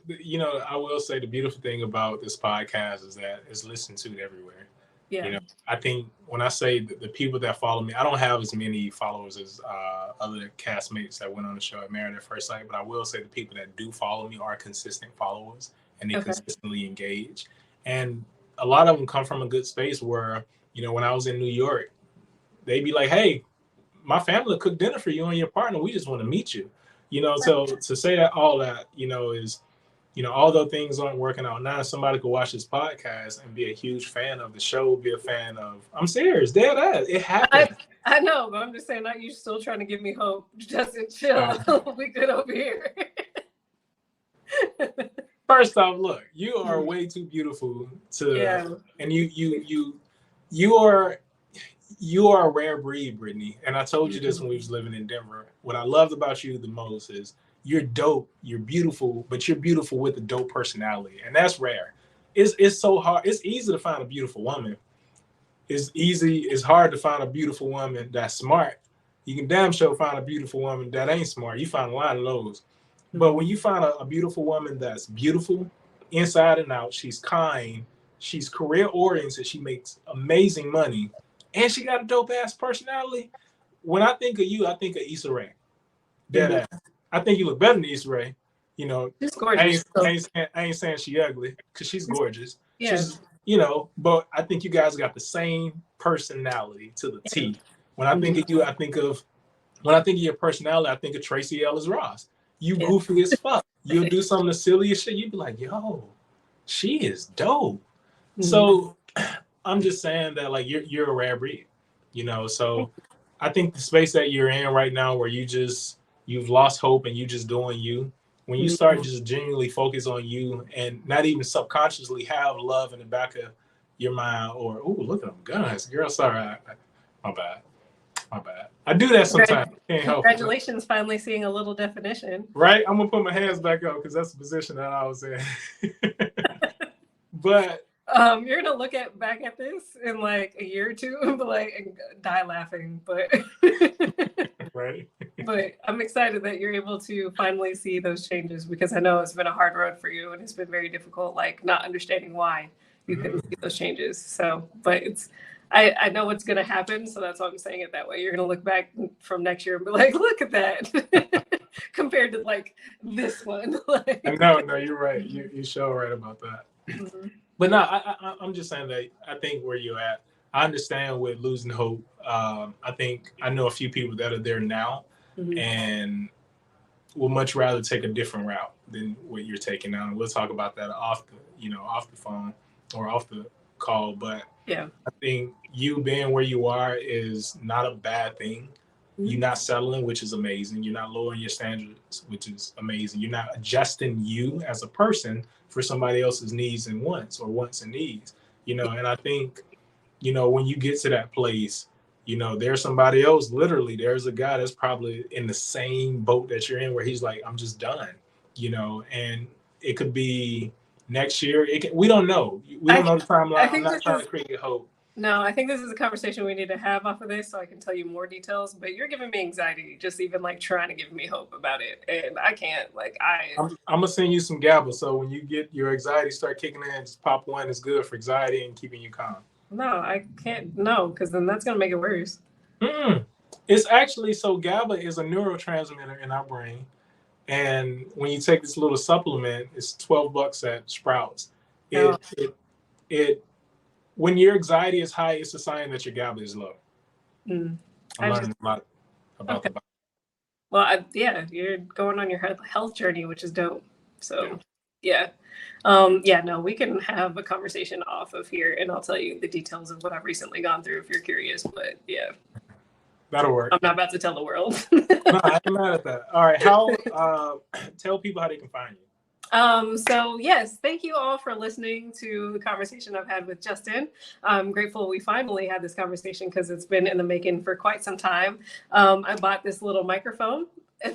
I will say the beautiful thing about this podcast is that it's listened to everywhere. Yeah. I think when I say the people that follow me, I don't have as many followers as other castmates that went on the show at Married at First Sight, but I will say the people that do follow me are consistent followers, and they consistently engage. And a lot of them come from a good space where, when I was in New York, they'd be like, hey, my family cooked dinner for you and your partner. We just want to meet you. So to say that all that, is, although things aren't working out now, somebody could watch this podcast and be a huge fan of the show, be a fan of, I'm serious, dead ass. It happened. I know, but I'm just saying, you still trying to give me hope. Justin, chill. We good over here. First off, look, you are way too beautiful and you are a rare breed, Britni. And I told you this when we was living in Denver. What I loved about you the most is you're dope, you're beautiful, but you're beautiful with a dope personality. And that's rare. It's so hard. It's easy to find a beautiful woman. It's hard to find a beautiful woman that's smart. You can damn sure find a beautiful woman that ain't smart. You find a lot of those. But when you find a beautiful woman that's beautiful inside and out, she's kind, she's career oriented, she makes amazing money, and she got a dope ass personality. When I think of you, I think of Issa Rae. Dead ass. I think you look better than Issa Rae. She's gorgeous. I ain't saying she ugly, because she's gorgeous. Yeah. But I think you guys got the same personality to the T. When I think of you, when I think of your personality, I think of Tracy Ellis Ross. You goofy as fuck. You'll do some of the silliest shit. You'd be like, yo, she is dope. So I'm just saying that, like, you're a rare breed, so I think the space that you're in right now, where you've lost hope and you just doing you, when you start just genuinely focus on you and not even subconsciously have love in the back of your mind, or, oh, look at them guns, girl, sorry, my bad. I do that sometimes. Can't help Congratulations, finally seeing a little definition. Right? I'm going to put my hands back up because that's the position that I was in. But you're going to look back at this in like a year or two and be like, and die laughing. But right. But I'm excited that you're able to finally see those changes, because I know it's been a hard road for you and it's been very difficult, like not understanding why you couldn't see those changes. So, but I know what's going to happen, so that's why I'm saying it that way. You're going to look back from next year and be like, look at that, compared to like this one. No, you're right. You sure right about that. But no, I'm just saying that I think where you're at, I understand with losing hope. I know a few people that are there now and would much rather take a different route than what you're taking now. And we'll talk about that off the phone or off the call. But yeah, I think you being where you are is not a bad thing. You're not settling, which is amazing. You're not lowering your standards, which is amazing. You're not adjusting you as a person for somebody else's needs and wants, or wants and needs. And I think, when you get to that place, there's somebody else. Literally, there's a guy that's probably in the same boat that you're in, where he's like, I'm just done. And it could be next year. We don't know. We don't know the timeline. I'm not trying to create hope. No, I think this is a conversation we need to have off of this, so I can tell you more details. But you're giving me anxiety, just even like trying to give me hope about it, and I can't. I'm gonna send you some GABA, so when you get your anxiety start kicking in, just pop one. It's good for anxiety and keeping you calm. No, I can't. No, because then that's gonna make it worse. It's actually, so GABA is a neurotransmitter in our brain, and when you take this little supplement, it's $12 at Sprouts. When your anxiety is high, it's a sign that your GABA is low. I'm learning a lot about the body. Well, yeah, you're going on your health journey, which is dope. So, yeah. Yeah, no, we can have a conversation off of here and I'll tell you the details of what I've recently gone through if you're curious. But yeah, that'll work. I'm not about to tell the world. No, I ain't mad at that. All right. How, tell people how they can find you. So yes, thank you all for listening to the conversation I've had with Justin. I'm grateful we finally had this conversation because it's been in the making for quite some time. I bought this little microphone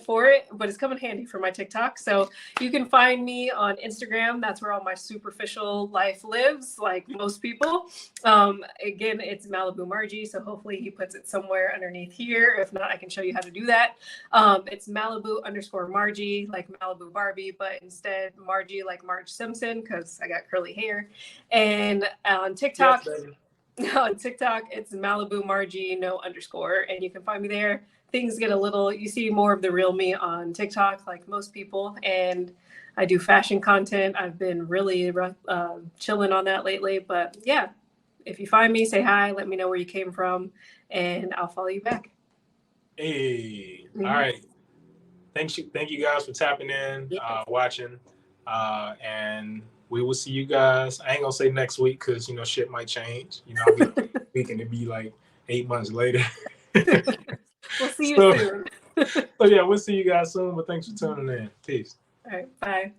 for it, but it's come in handy for my TikTok. So you can find me on Instagram. That's where all my superficial life lives, like most people. Again, it's Malibu Margie. So hopefully he puts it somewhere underneath here. If not, I can show you how to do that. It's Malibu_Margie, like Malibu Barbie, but instead Margie like Marge Simpson, because I got curly hair. And on TikTok, it's Malibu Margie, no underscore. And you can find me there. Things get a little, you see more of the real me on TikTok, like most people. And I do fashion content. I've been really chilling on that lately. But yeah, if you find me, say hi, let me know where you came from, and I'll follow you back. Hey, all right. Thank you guys for tapping in, watching, and we will see you guys. I ain't gonna say next week because shit might change. I'll be thinking it'd be like 8 months later. We'll see you soon. So yeah, we'll see you guys soon. But thanks for tuning in. Peace. All right, bye.